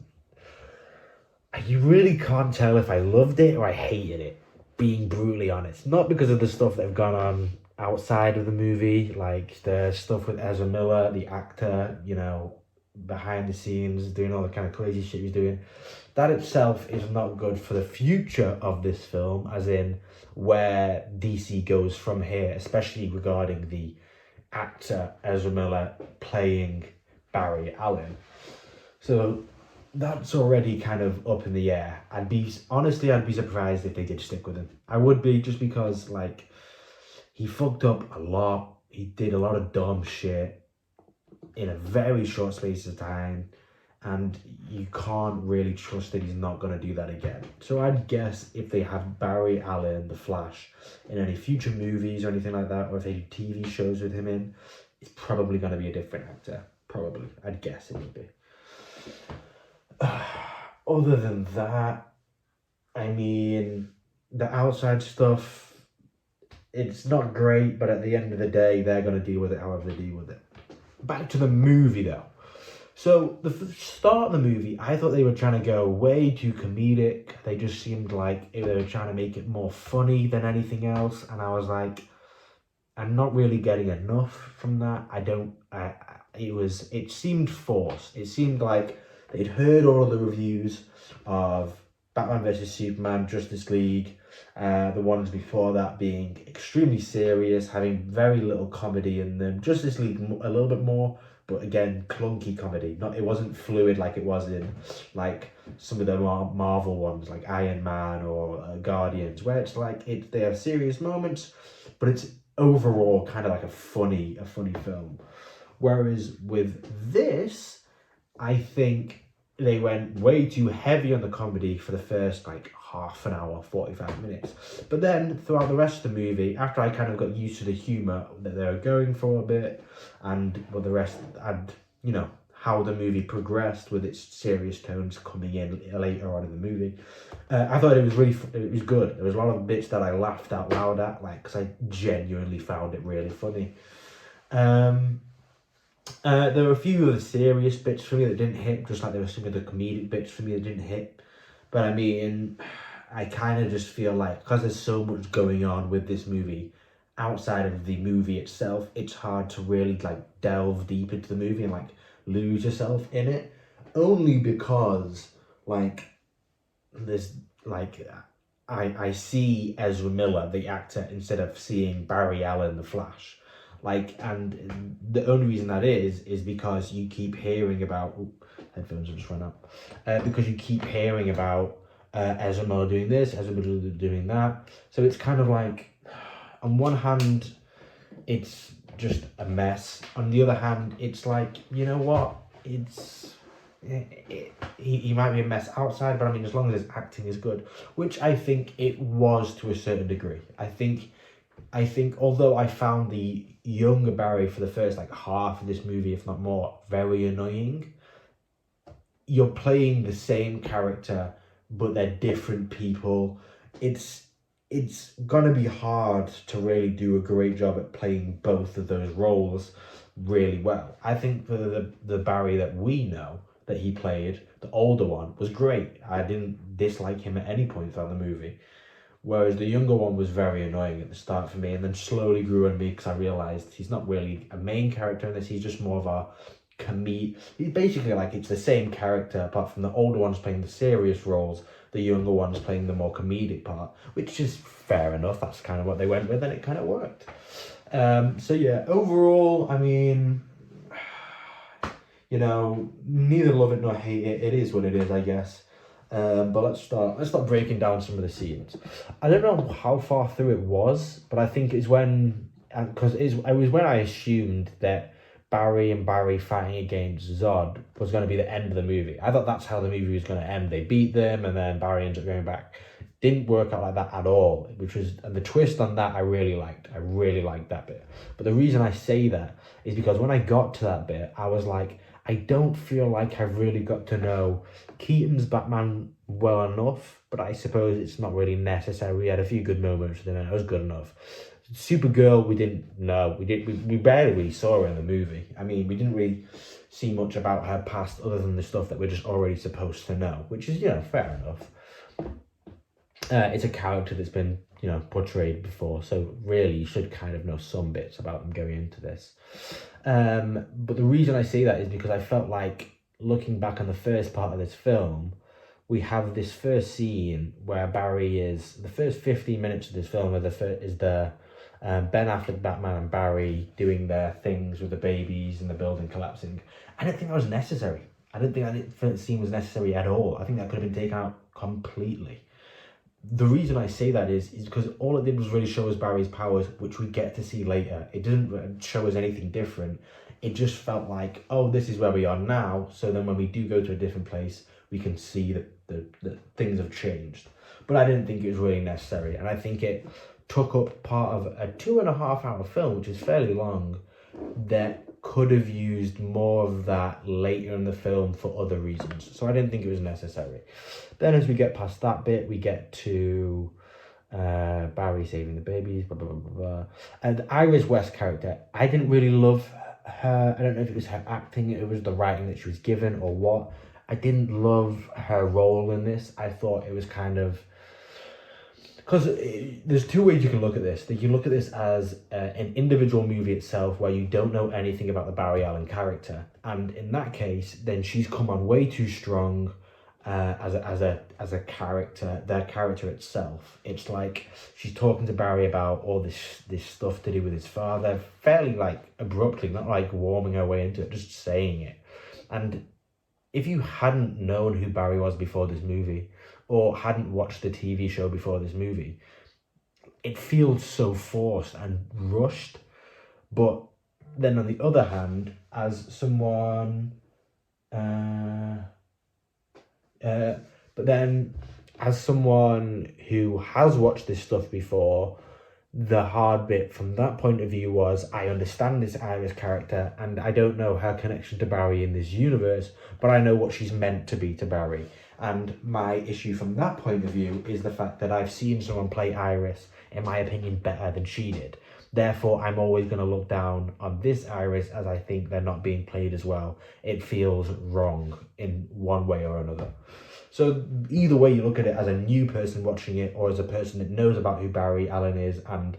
You really can't tell if I loved it or I hated it, being brutally honest. Not because of the stuff that have gone on outside of the movie, like the stuff with Ezra Miller, the actor, you know, behind the scenes, doing all the kind of crazy shit he's doing. That itself is not good for the future of this film, as in where DC goes from here, especially regarding the actor Ezra Miller playing Barry Allen. So that's already kind of up in the air. I'd be surprised if they did stick with him. I would be, just because, like, he fucked up a lot. He did a lot of dumb shit in a very short space of time, and you can't really trust that he's not going to do that again. So I'd guess if they have Barry Allen, The Flash, in any future movies or anything like that, or if they do TV shows with him in, it's probably going to be a different actor. Probably. I'd guess it would be. Other than that, I mean, the outside stuff, it's not great, but at the end of the day, they're going to deal with it however they deal with it. Back to the movie, though. So, the start of the movie, I thought they were trying to go way too comedic. They just seemed like they were trying to make it more funny than anything else. And I was like, I'm not really getting enough from that. It seemed forced. It seemed like they'd heard all of the reviews of Batman vs Superman, Justice League, the ones before that being extremely serious, having very little comedy in them. Justice League a little bit more, but again, clunky comedy. It wasn't fluid like it was in like some of the Marvel ones, like Iron Man or Guardians, where it's like they have serious moments, but it's overall kind of like a funny film. Whereas with this, I think they went way too heavy on the comedy for the first like half an hour, 45 minutes. But then throughout the rest of the movie, after I kind of got used to the humour that they were going for a bit, and the rest, and you know, how the movie progressed with its serious tones coming in later on in the movie, I thought it was good. There was a lot of bits that I laughed out loud at, like, because I genuinely found it really funny. There were a few of the serious bits for me that didn't hit, just like there were some of the comedic bits for me that didn't hit. But I mean, I kind of just feel like, because there's so much going on with this movie, outside of the movie itself, it's hard to really like delve deep into the movie and like lose yourself in it. Only because like there's like I see Ezra Miller, the actor, instead of seeing Barry Allen, the Flash. Like, and the only reason that is because you keep hearing about, headphones have just run out, because you keep hearing about Ezra Miller doing this, Ezra Miller doing that. So it's kind of like, on one hand, it's just a mess. On the other hand, it's like, you know what? He might be a mess outside, but I mean, as long as his acting is good, which I think it was to a certain degree. I think although I found the younger Barry for the first like half of this movie, if not more, very annoying, you're playing the same character, but they're different people. It's gonna be hard to really do a great job at playing both of those roles really well. I think for the Barry that we know that he played, the older one, was great. I didn't dislike him at any point throughout the movie. Whereas the younger one was very annoying at the start for me, and then slowly grew on me because I realised he's not really a main character in this, he's just more of a comedic. He's basically like, it's the same character, apart from the older one's playing the serious roles, the younger one's playing the more comedic part, which is fair enough. That's kind of what they went with, and it kind of worked. So yeah, overall, I mean, you know, neither love it nor hate it. It is what it is, I guess. But let's start breaking down some of the scenes. I don't know how far through it was, but I think it's when, because it was when I assumed that Barry and Barry fighting against Zod was going to be the end of the movie. I thought that's how the movie was going to end. They beat them, and then Barry ends up going back. Didn't work out like that at all, and the twist on that I really liked. I really liked that bit. But the reason I say that is because when I got to that bit, I was like, I don't feel like I've really got to know Keaton's Batman well enough, but I suppose it's not really necessary. We had a few good moments with him, and it was good enough. Supergirl, we didn't know. We barely really saw her in the movie. I mean, we didn't really see much about her past other than the stuff that we're just already supposed to know, which is, you know, fair enough. It's a character that's been, you know, portrayed before, so really you should kind of know some bits about them going into this. But the reason I say that is because I felt like, looking back on the first part of this film, we have this first scene where Barry is, the first 15 minutes of this film is the Ben Affleck Batman and Barry doing their things with the babies and the building collapsing. I didn't think that was necessary. I didn't think that first scene was necessary at all. I think that could have been taken out completely. The reason I say that is because all it did was really show us Barry's powers, which we get to see later. It didn't show us anything different. It just felt like, oh, this is where we are now. So then when we do go to a different place, we can see that things have changed. But I didn't think it was really necessary. And I think it took up part of a 2.5 hour film, which is fairly long, that could have used more of that later in the film for other reasons. So I didn't think it was necessary. Then as we get past that bit, we get to Barry saving the babies, blah, blah, blah, blah, blah. And the Iris West character, I didn't really love her. I don't know if it was her acting, it was the writing that she was given, or what. I didn't love her role in this. I thought it was kind of... Because there's two ways you can look at this. You can look at this as an individual movie itself where you don't know anything about the Barry Allen character. And in that case, then she's come on way too strong as a character, their character itself. It's like she's talking to Barry about all this stuff to do with his father, fairly like abruptly, not like warming her way into it, just saying it. And if you hadn't known who Barry was before this movie, or hadn't watched the TV show before this movie, it feels so forced and rushed. But then on the other hand, as someone... but then as someone who has watched this stuff before, the hard bit from that point of view was, I understand this Iris character, and I don't know her connection to Barry in this universe, but I know what she's meant to be to Barry. And my issue from that point of view is the fact that I've seen someone play Iris, in my opinion, better than she did. Therefore, I'm always going to look down on this Iris, as I think they're not being played as well. It feels wrong in one way or another. So either way you look at it, as a new person watching it, or as a person that knows about who Barry Allen is and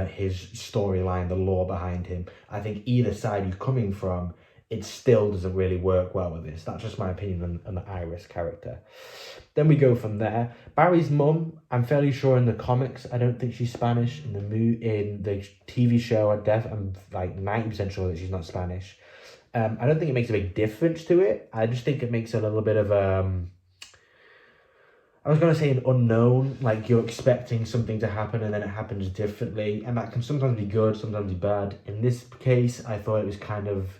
his storyline, the lore behind him, I think either side you're coming from, it still doesn't really work well with this. That's just my opinion on the Iris character. Then we go from there. Barry's mum, I'm fairly sure in the comics, I don't think she's Spanish. In the TV show, I'm like 90% sure that she's not Spanish. I don't think it makes a big difference to it. I just think it makes a little bit of I was going to say an unknown, like you're expecting something to happen and then it happens differently, and that can sometimes be good, sometimes be bad. In this case, I thought it was kind of,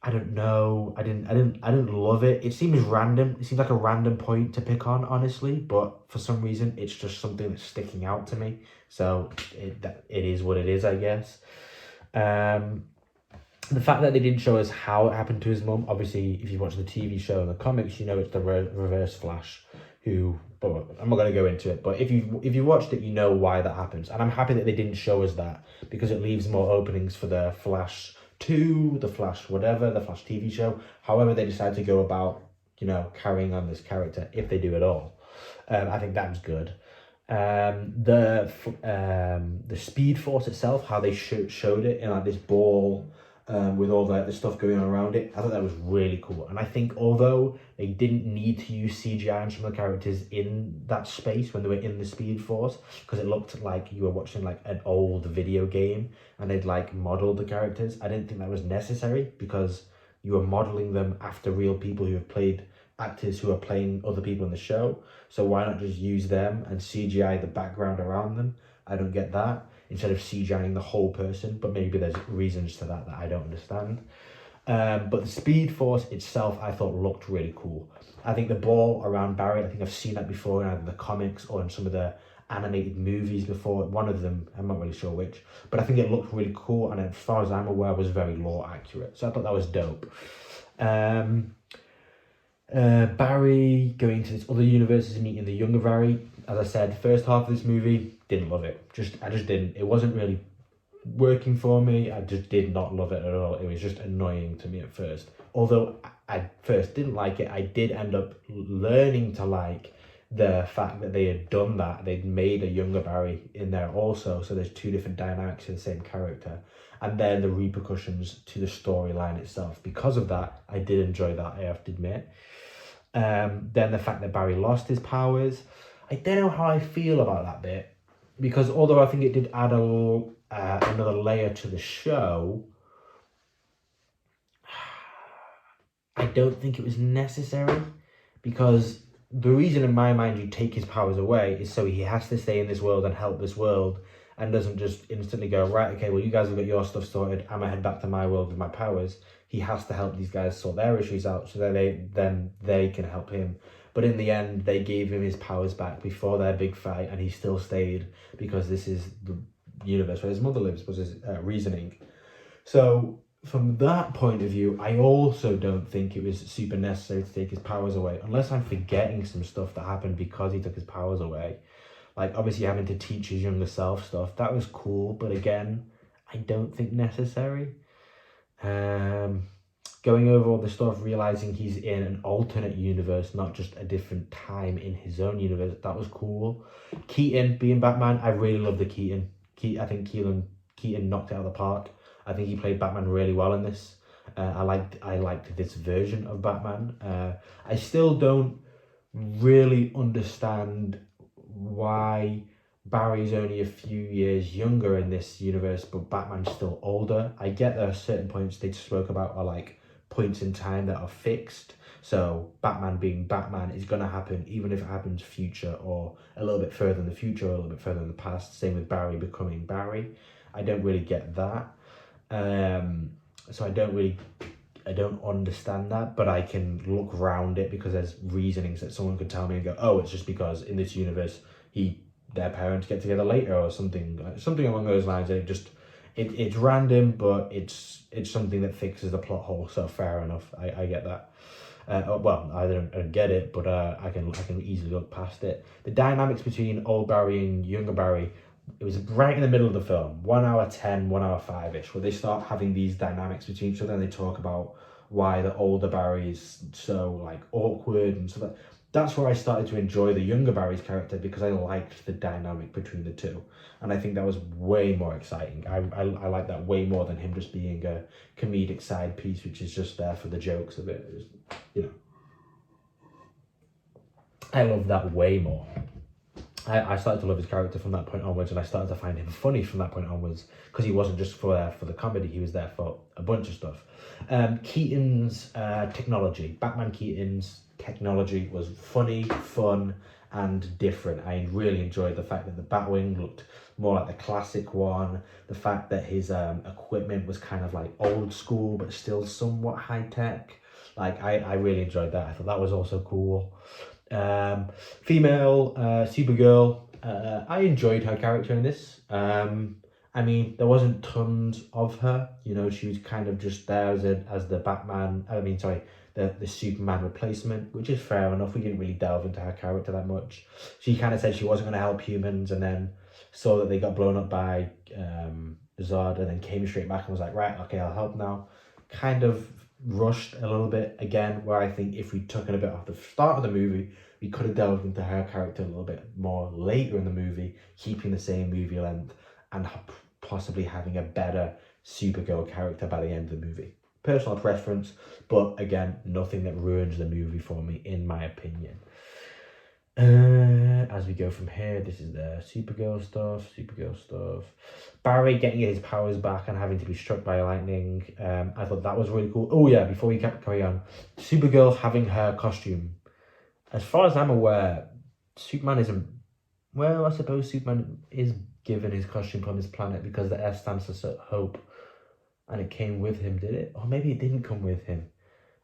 I don't know, I didn't love it. It seems random. It seems like a random point to pick on, honestly, but for some reason, it's just something that's sticking out to me. So it is what it is, I guess. The fact that they didn't show us how it happened to his mum, obviously, if you watch the TV show and the comics, you know it's the Reverse Flash, who, well, I'm not going to go into it, but if you watched it, you know why that happens. And I'm happy that they didn't show us that, because it leaves more openings for the Flash 2, the Flash whatever, the Flash TV show, however they decide to go about, you know, carrying on this character, if they do at all. I think that was good. The Speed Force itself, how they showed it in like this ball, with all the stuff going on around it, I thought that was really cool. And I think although they didn't need to use CGI on some of the characters in that space when they were in the Speed Force, because it looked like you were watching like an old video game and they'd like modeled the characters, I didn't think that was necessary, because you were modeling them after real people who have played actors who are playing other people in the show. So why not just use them and CGI the background around them? I don't get that, instead of CGIing the whole person, but maybe there's reasons to that I don't understand. But the Speed Force itself, I thought looked really cool. I think the ball around Barry, I think I've seen that before in either the comics or in some of the animated movies before. One of them, I'm not really sure which, but I think it looked really cool, and as far as I'm aware, was very lore accurate. So I thought that was dope. Barry going to this other universes and meeting the younger Barry. As I said, first half of this movie, didn't love it. I just didn't. It wasn't really working for me. I just did not love it at all. It was just annoying to me at first. Although I first didn't like it, I did end up learning to like the fact that they had done that. They'd made a younger Barry in there also. So there's two different dynamics in the same character. And then the repercussions to the storyline itself. Because of that, I did enjoy that, I have to admit. Then the fact that Barry lost his powers, I don't know how I feel about that bit, because although I think it did add another layer to the show, I don't think it was necessary, because the reason in my mind you take his powers away is so he has to stay in this world and help this world, and doesn't just instantly go, right, okay, well, you guys have got your stuff sorted, I'm gonna head back to my world with my powers. He has to help these guys sort their issues out so that they can help him. But in the end, they gave him his powers back before their big fight, and he still stayed, because this is the universe where his mother lives, was his reasoning. So from that point of view, I also don't think it was super necessary to take his powers away, unless I'm forgetting some stuff that happened because he took his powers away. Like, obviously having to teach his younger self stuff, that was cool, but again, I don't think necessary. Going over all the stuff, realizing he's in an alternate universe, not just a different time in his own universe, that was cool. Keaton being Batman, I really love the Keaton. I think Keaton knocked it out of the park. I think he played Batman really well in this. I liked this version of Batman. I still don't really understand why Barry's only a few years younger in this universe, but Batman's still older. I get there are certain points they spoke about are like points in time that are fixed. So Batman being Batman is going to happen even if it happens future, or a little bit further in the future, or a little bit further in the past. Same with Barry becoming Barry. I don't really get that. So I don't understand that, but I can look around it because there's reasonings that someone could tell me and go, oh, it's just because in this universe their parents get together later or something along those lines. And it's random, but it's something that fixes the plot hole. So fair enough, I get that. Well, I don't get it, but I can easily look past it. The dynamics between old Barry and younger Barry, it was right in the middle of the film, 1 hour 10, 1 hour 5-ish, where they start having these dynamics between each other, and they talk about why the older Barry is so like awkward and stuff. That's where I started to enjoy the younger Barry's character, because I liked the dynamic between the two, and I think that was way more exciting. I like that way more than him just being a comedic side piece, which is just there for the jokes of it. You know, I love that way more. I started to love his character from that point onwards, and I started to find him funny from that point onwards, because he wasn't just for the comedy, he was there for a bunch of stuff. Keaton's technology, Batman Keaton's technology was funny, fun, and different. I really enjoyed the fact that the Batwing looked more like the classic one. The fact that his equipment was kind of like old school, but still somewhat high tech. Like, I really enjoyed that. I thought that was also cool. Female Supergirl, I enjoyed her character in this. I mean, there wasn't tons of her. You know, she was kind of just there as the Batman. I mean, sorry, the Superman replacement, which is fair enough. We didn't really delve into her character that much. She kind of said she wasn't going to help humans, and then saw that they got blown up by Zod, and then came straight back and was like, right, okay, I'll help now. Kind of rushed a little bit again, where I think if we took it a bit off the start of the movie, we could have delved into her character a little bit more later in the movie, keeping the same movie length and possibly having a better Supergirl character by the end of the movie. Personal preference, but again, nothing that ruins the movie for me, in my opinion. As we go from here, this is the Supergirl stuff. Barry getting his powers back and having to be struck by lightning. I thought that was really cool. Oh yeah, before we carry on, Supergirl having her costume. As far as I'm aware, Superman isn't... Well, I suppose Superman is given his costume from his planet because the S stands for hope. And it came with him, did it? Or maybe it didn't come with him.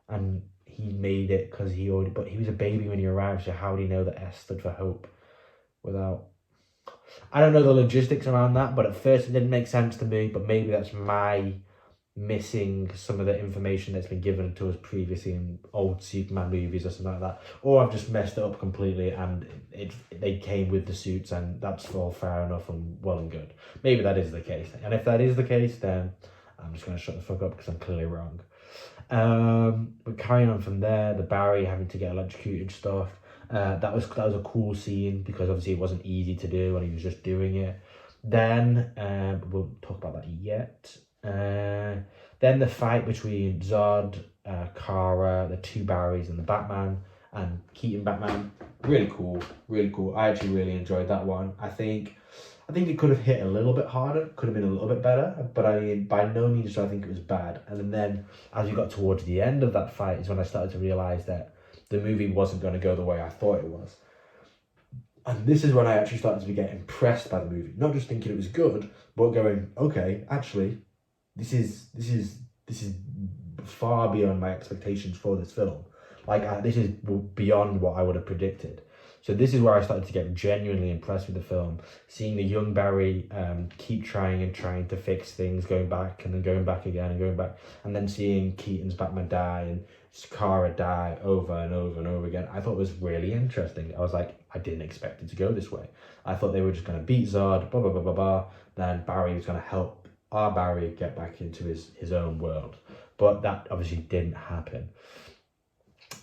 And he made it because he already... But he was a baby when he arrived, so how would he know that S stood for hope without... I don't know the logistics around that, but at first it didn't make sense to me. But maybe that's my missing some of the information that's been given to us previously in old Superman movies or something like that. Or I've just messed it up completely and they came with the suits, and that's all fair enough and well and good. Maybe that is the case. And if that is the case, then I'm just going to shut the fuck up because I'm clearly wrong. But carrying on from there, the Barry having to get electrocuted stuff. That was a cool scene because obviously it wasn't easy to do and he was just doing it. Then, we'll talk about that yet. Then the fight between Zod, Kara, the two Barrys and the Batman and Keaton Batman. Really cool. I actually really enjoyed that one. I think it could have hit a little bit harder, could have been a little bit better, but I mean, by no means do I think it was bad. And then as we got towards the end of that fight is when I started to realise that the movie wasn't going to go the way I thought it was. And this is when I actually started to get impressed by the movie. Not just thinking it was good, but going, okay, actually, this is far beyond my expectations for this film. Like, this is beyond what I would have predicted. So this is where I started to get genuinely impressed with the film. Seeing the young Barry keep trying to fix things, going back and then going back again and going back. And then seeing Keaton's Batman die and Kara die over and over and over again. I thought it was really interesting. I was like, I didn't expect it to go this way. I thought they were just going to beat Zod, blah, blah, blah, blah, blah. Then Barry was going to help our Barry get back into his own world. But that obviously didn't happen.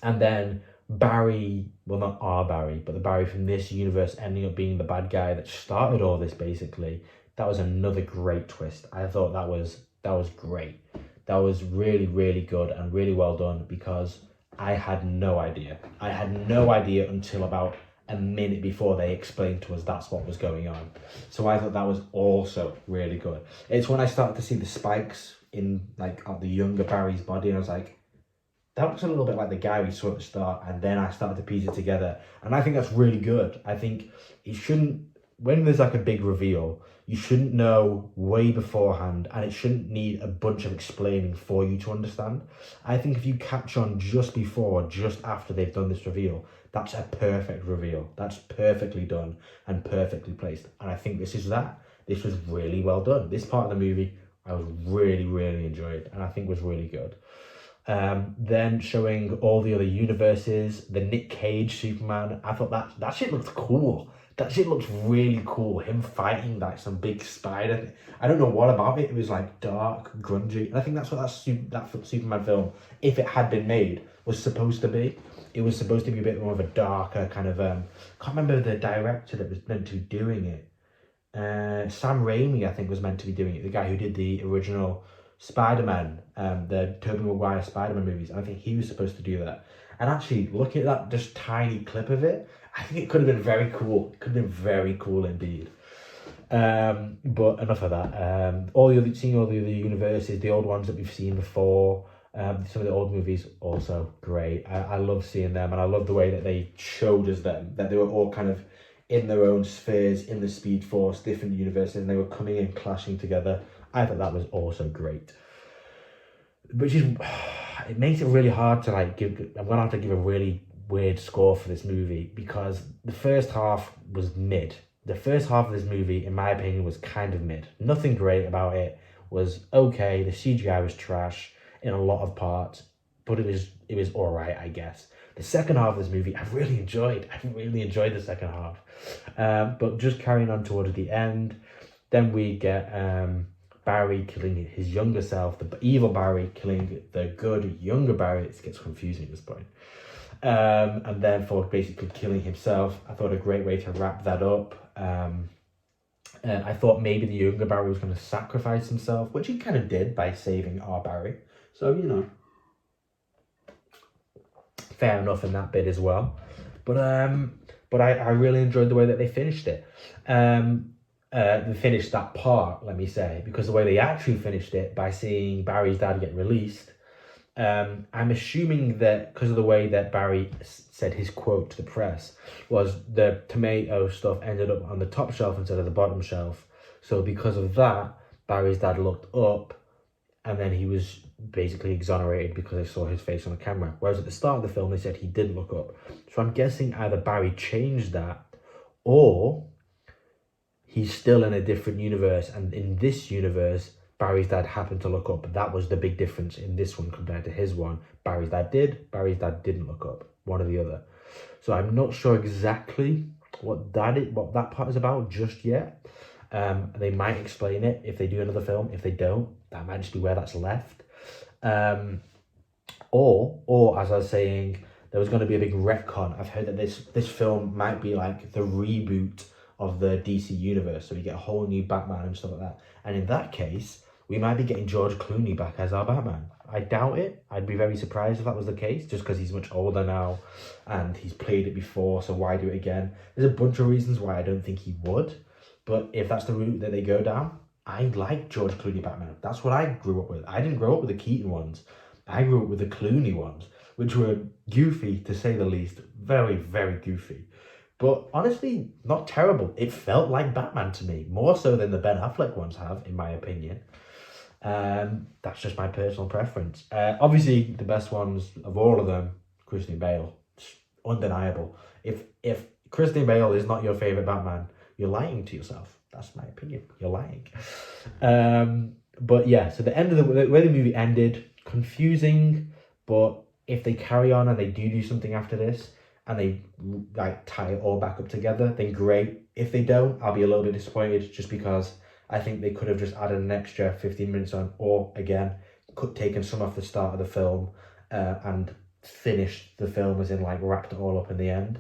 And then Barry, well, not our Barry, but the Barry from this universe ending up being the bad guy that started all this, basically. That was another great twist. I thought that was great. That was really, really good and really well done because I had no idea. I had no idea until about a minute before they explained to us that's what was going on. So I thought that was also really good. It's when I started to see the spikes in like the younger Barry's body and I was like, that looks a little bit like the guy we saw at the start, and then I started to piece it together. And I think that's really good. I think it shouldn't, when there's like a big reveal, you shouldn't know way beforehand, and it shouldn't need a bunch of explaining for you to understand. I think if you catch on just before, just after they've done this reveal, that's a perfect reveal. That's perfectly done and perfectly placed. And I think this is that. This was really well done. This part of the movie, I was really, really enjoyed, and I think was really good. Then showing all the other universes, the Nick Cage Superman, I thought that shit looked cool. That shit looked really cool. Him fighting like some big spider. I don't know what about it. It was like dark, grungy. And I think that's what that Superman film, if it had been made, was supposed to be. It was supposed to be a bit more of a darker kind of, can't remember the director that was meant to be doing it. Sam Raimi, I think, was meant to be doing it. The guy who did the original Spider-Man, the Tobey Maguire Spider-Man movies. I think he was supposed to do that. And actually, looking at that just tiny clip of it, I think it could have been very cool. It could have been very cool indeed. But enough of that. Seeing all the other universes, the old ones that we've seen before. Some of the old movies also great. I love seeing them, and I love the way that they showed us them, that they were all kind of in their own spheres in the Speed Force, different universes, and they were coming and clashing together. I thought that was also great. Which is, it makes it really hard to like give. I'm gonna have to give a really weird score for this movie because the first half was mid. The first half of this movie, in my opinion, was kind of mid. Nothing great about it. Was okay. The CGI was trash in a lot of parts, but it was all right, I guess. The second half of this movie, I really enjoyed the second half. But just carrying on towards the end, then we get Barry killing his younger self, the evil Barry killing the good younger Barry. It gets confusing at this point. And then for basically killing himself, I thought a great way to wrap that up. And I thought maybe the younger Barry was going to sacrifice himself, which he kind of did by saving our Barry. So, you know, fair enough in that bit as well. But I really enjoyed the way that they finished it. They finished that part, let me say, because the way they actually finished it by seeing Barry's dad get released, I'm assuming that because of the way that Barry said his quote to the press was the tomato stuff ended up on the top shelf instead of the bottom shelf. So because of that, Barry's dad looked up and then he was basically exonerated because they saw his face on the camera. Whereas at the start of the film, they said he didn't look up. So I'm guessing either Barry changed that or he's still in a different universe. And in this universe, Barry's dad happened to look up. That was the big difference in this one compared to his one. Barry's dad did. Barry's dad didn't look up. One or the other. So I'm not sure exactly what that part is about just yet. They might explain it if they do another film. If they don't, that might just be where that's left. Or as I was saying, there was going to be a big retcon. I've heard that this film might be like the reboot of the DC universe, so we get a whole new Batman and stuff like that. And in that case, we might be getting George Clooney back as our Batman. I doubt it. I'd be very surprised if that was the case, just because he's much older now and he's played it before, so why do it again? There's a bunch of reasons why I don't think he would, but if that's the route that they go down, I like George Clooney Batman. That's what I grew up with. I didn't grow up with the Keaton ones. I grew up with the Clooney ones, which were goofy, to say the least. Very, very goofy. But honestly, not terrible. It felt like Batman to me, more so than the Ben Affleck ones have, in my opinion. That's just my personal preference. Obviously, the best ones of all of them, Christian Bale. It's undeniable. If Christian Bale is not your favourite Batman, you're lying to yourself. That's my opinion. You're lying. But yeah, so the end of the way the movie ended, confusing, but if they carry on and they do something after this, and they like tie it all back up together, then great. If they don't, I'll be a little bit disappointed just because I think they could have just added an extra 15 minutes on, or again, taken some off the start of the film and finished the film as in like wrapped it all up in the end.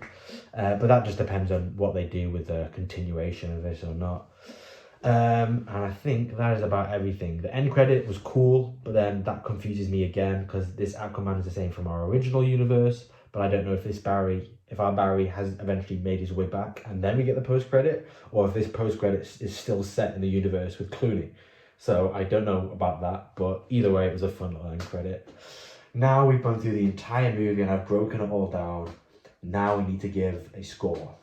But that just depends on what they do with the continuation of this or not. And I think that is about everything. The end credit was cool, but then that confuses me again because this Aquaman is the same from our original universe. But I don't know if our Barry has eventually made his way back and then we get the post-credit, or if this post-credit is still set in the universe with Clooney. So I don't know about that, but either way, it was a fun little end credit. Now we've gone through the entire movie and I've broken it all down. Now we need to give a score.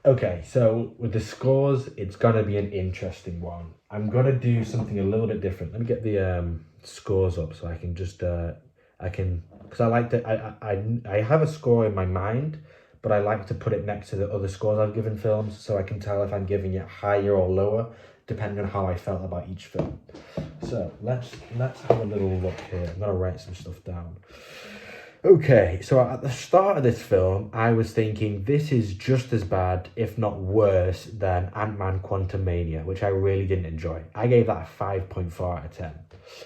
Okay, so with the scores, it's going to be an interesting one. I'm going to do something a little bit different. Let me get the scores up so I can just... because I like to, I have a score in my mind, but I like to put it next to the other scores I've given films so I can tell if I'm giving it higher or lower, depending on how I felt about each film. So let's have a little look here. I'm going to write some stuff down. Okay, so at the start of this film, I was thinking this is just as bad, if not worse, than Ant-Man Quantumania, which I really didn't enjoy. I gave that a 5.4 out of 10.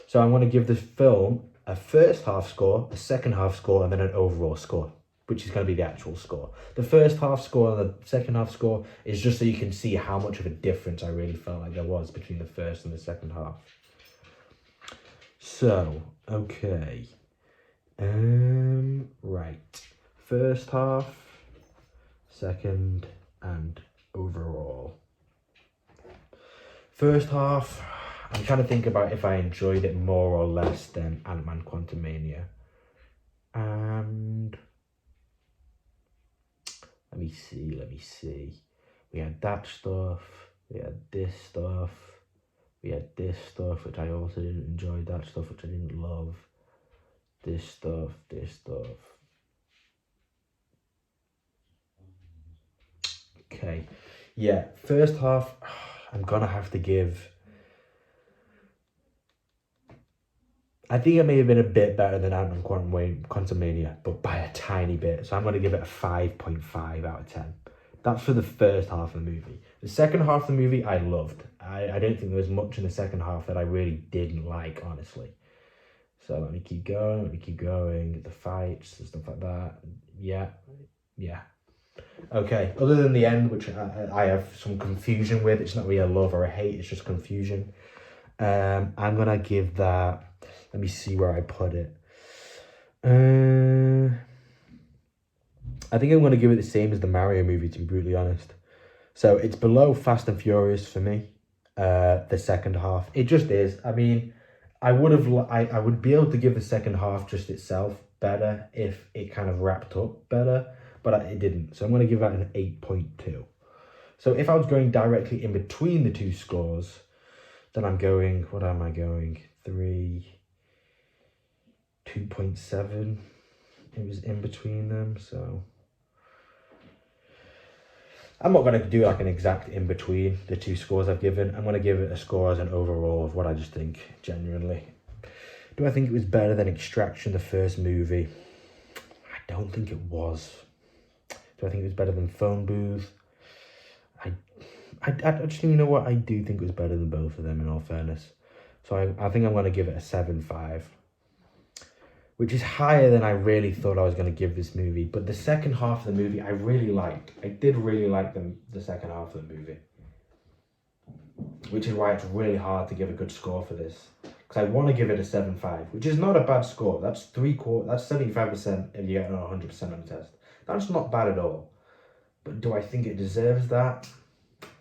So I'm going to give this film a first half score, a second half score, and then an overall score, which is going to be the actual score. The first half score and the second half score is just so you can see how much of a difference I really felt like there was between the first and the second half. So, okay. Right. First half, second, and overall. First half, I'm trying to think about if I enjoyed it more or less than Ant-Man Quantumania. And let me see. We had that stuff, we had this stuff, we had this stuff, which I also didn't enjoy, that stuff, which I didn't love, this stuff. Okay, yeah, first half, I'm gonna have to give, I think it may have been a bit better than Ant-Man Quantumania, but by a tiny bit. So I'm going to give it a 5.5 out of 10. That's for the first half of the movie. The second half of the movie, I loved. I don't think there was much in the second half that I really didn't like, honestly. So let me keep going. The fights and stuff like that. Yeah. Okay, other than the end, which I have some confusion with. It's not really a love or a hate, it's just confusion. I'm going to give that... Let me see where I put it. I think I'm going to give it the same as the Mario movie, to be brutally honest. So it's below Fast and Furious for me, the second half. It just is. I mean, I would be able to give the second half just itself better if it kind of wrapped up better, but it didn't. So I'm going to give that an 8.2. So if I was going directly in between the two scores, then I'm going, what am I going? 2.7. It was in between them, so I'm not going to do like an exact in between the two scores I've given. I'm going to give it a score as an overall of what I just think genuinely. Do I think it was better than Extraction, the first movie? I don't think it was. Do I think it was better than Phone Booth? I actually, you know what? I do think it was better than both of them, in all fairness. So I think I'm going to give it a 7.5. Which is higher than I really thought I was going to give this movie. But the second half of the movie, I really liked. I did really like the second half of the movie. Which is why it's really hard to give a good score for this. Because I want to give it a 7.5, which is not a bad score. That's 75% if you get 100% on the test. That's not bad at all. But do I think it deserves that?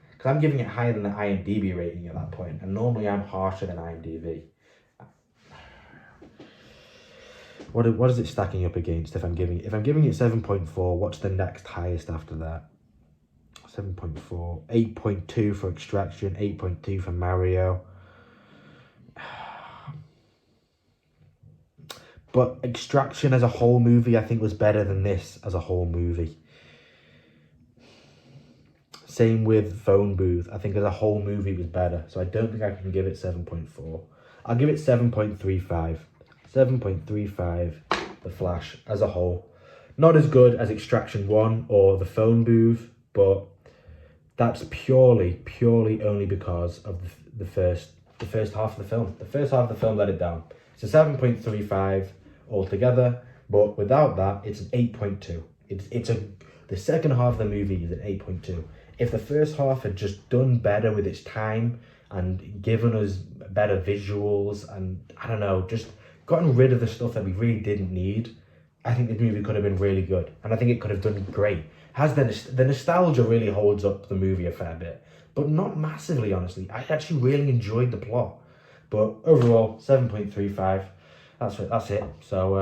Because I'm giving it higher than the IMDb rating at that point. And normally I'm harsher than IMDb. What is it stacking up against if I'm giving it 7.4, what's the next highest after that? 7.4, 8.2 for Extraction, 8.2 for Mario. But Extraction as a whole movie, I think, was better than this as a whole movie. Same with Phone Booth. I think as a whole movie was better. So I don't think I can give it 7.4. I'll give it 7.35. 7.35, The Flash as a whole. Not as good as Extraction 1 or The Phone Booth, but that's purely only because of the first half of the film. The first half of the film let it down. It's a 7.35 altogether, but without that, it's an 8.2. The second half of the movie is an 8.2. If the first half had just done better with its time and given us better visuals and, I don't know, just gotten rid of the stuff that we really didn't need, I think the movie could have been really good. And I think it could have done great. The nostalgia really holds up the movie a fair bit, but not massively, honestly. I actually really enjoyed the plot. But overall, 7.35. That's it. So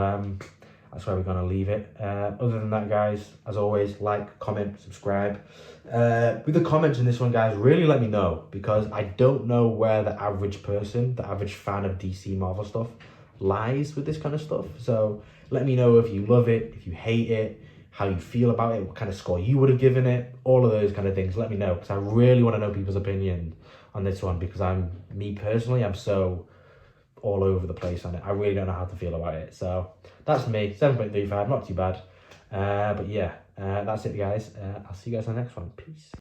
that's where we're going to leave it. Other than that, guys, as always, like, comment, subscribe. With the comments in this one, guys, really let me know, because I don't know where the average person, the average fan of DC Marvel stuff, lies with this kind of stuff. So let me know if you love it, if you hate it, how you feel about it, what kind of score you would have given it, all of those kind of things. Let me know, because I really want to know people's opinion on this one, because I'm so all over the place on it. I really don't know how to feel about it. So that's me. 7.35, not too bad. But yeah, that's it, guys. I'll see you guys on the next one. Peace.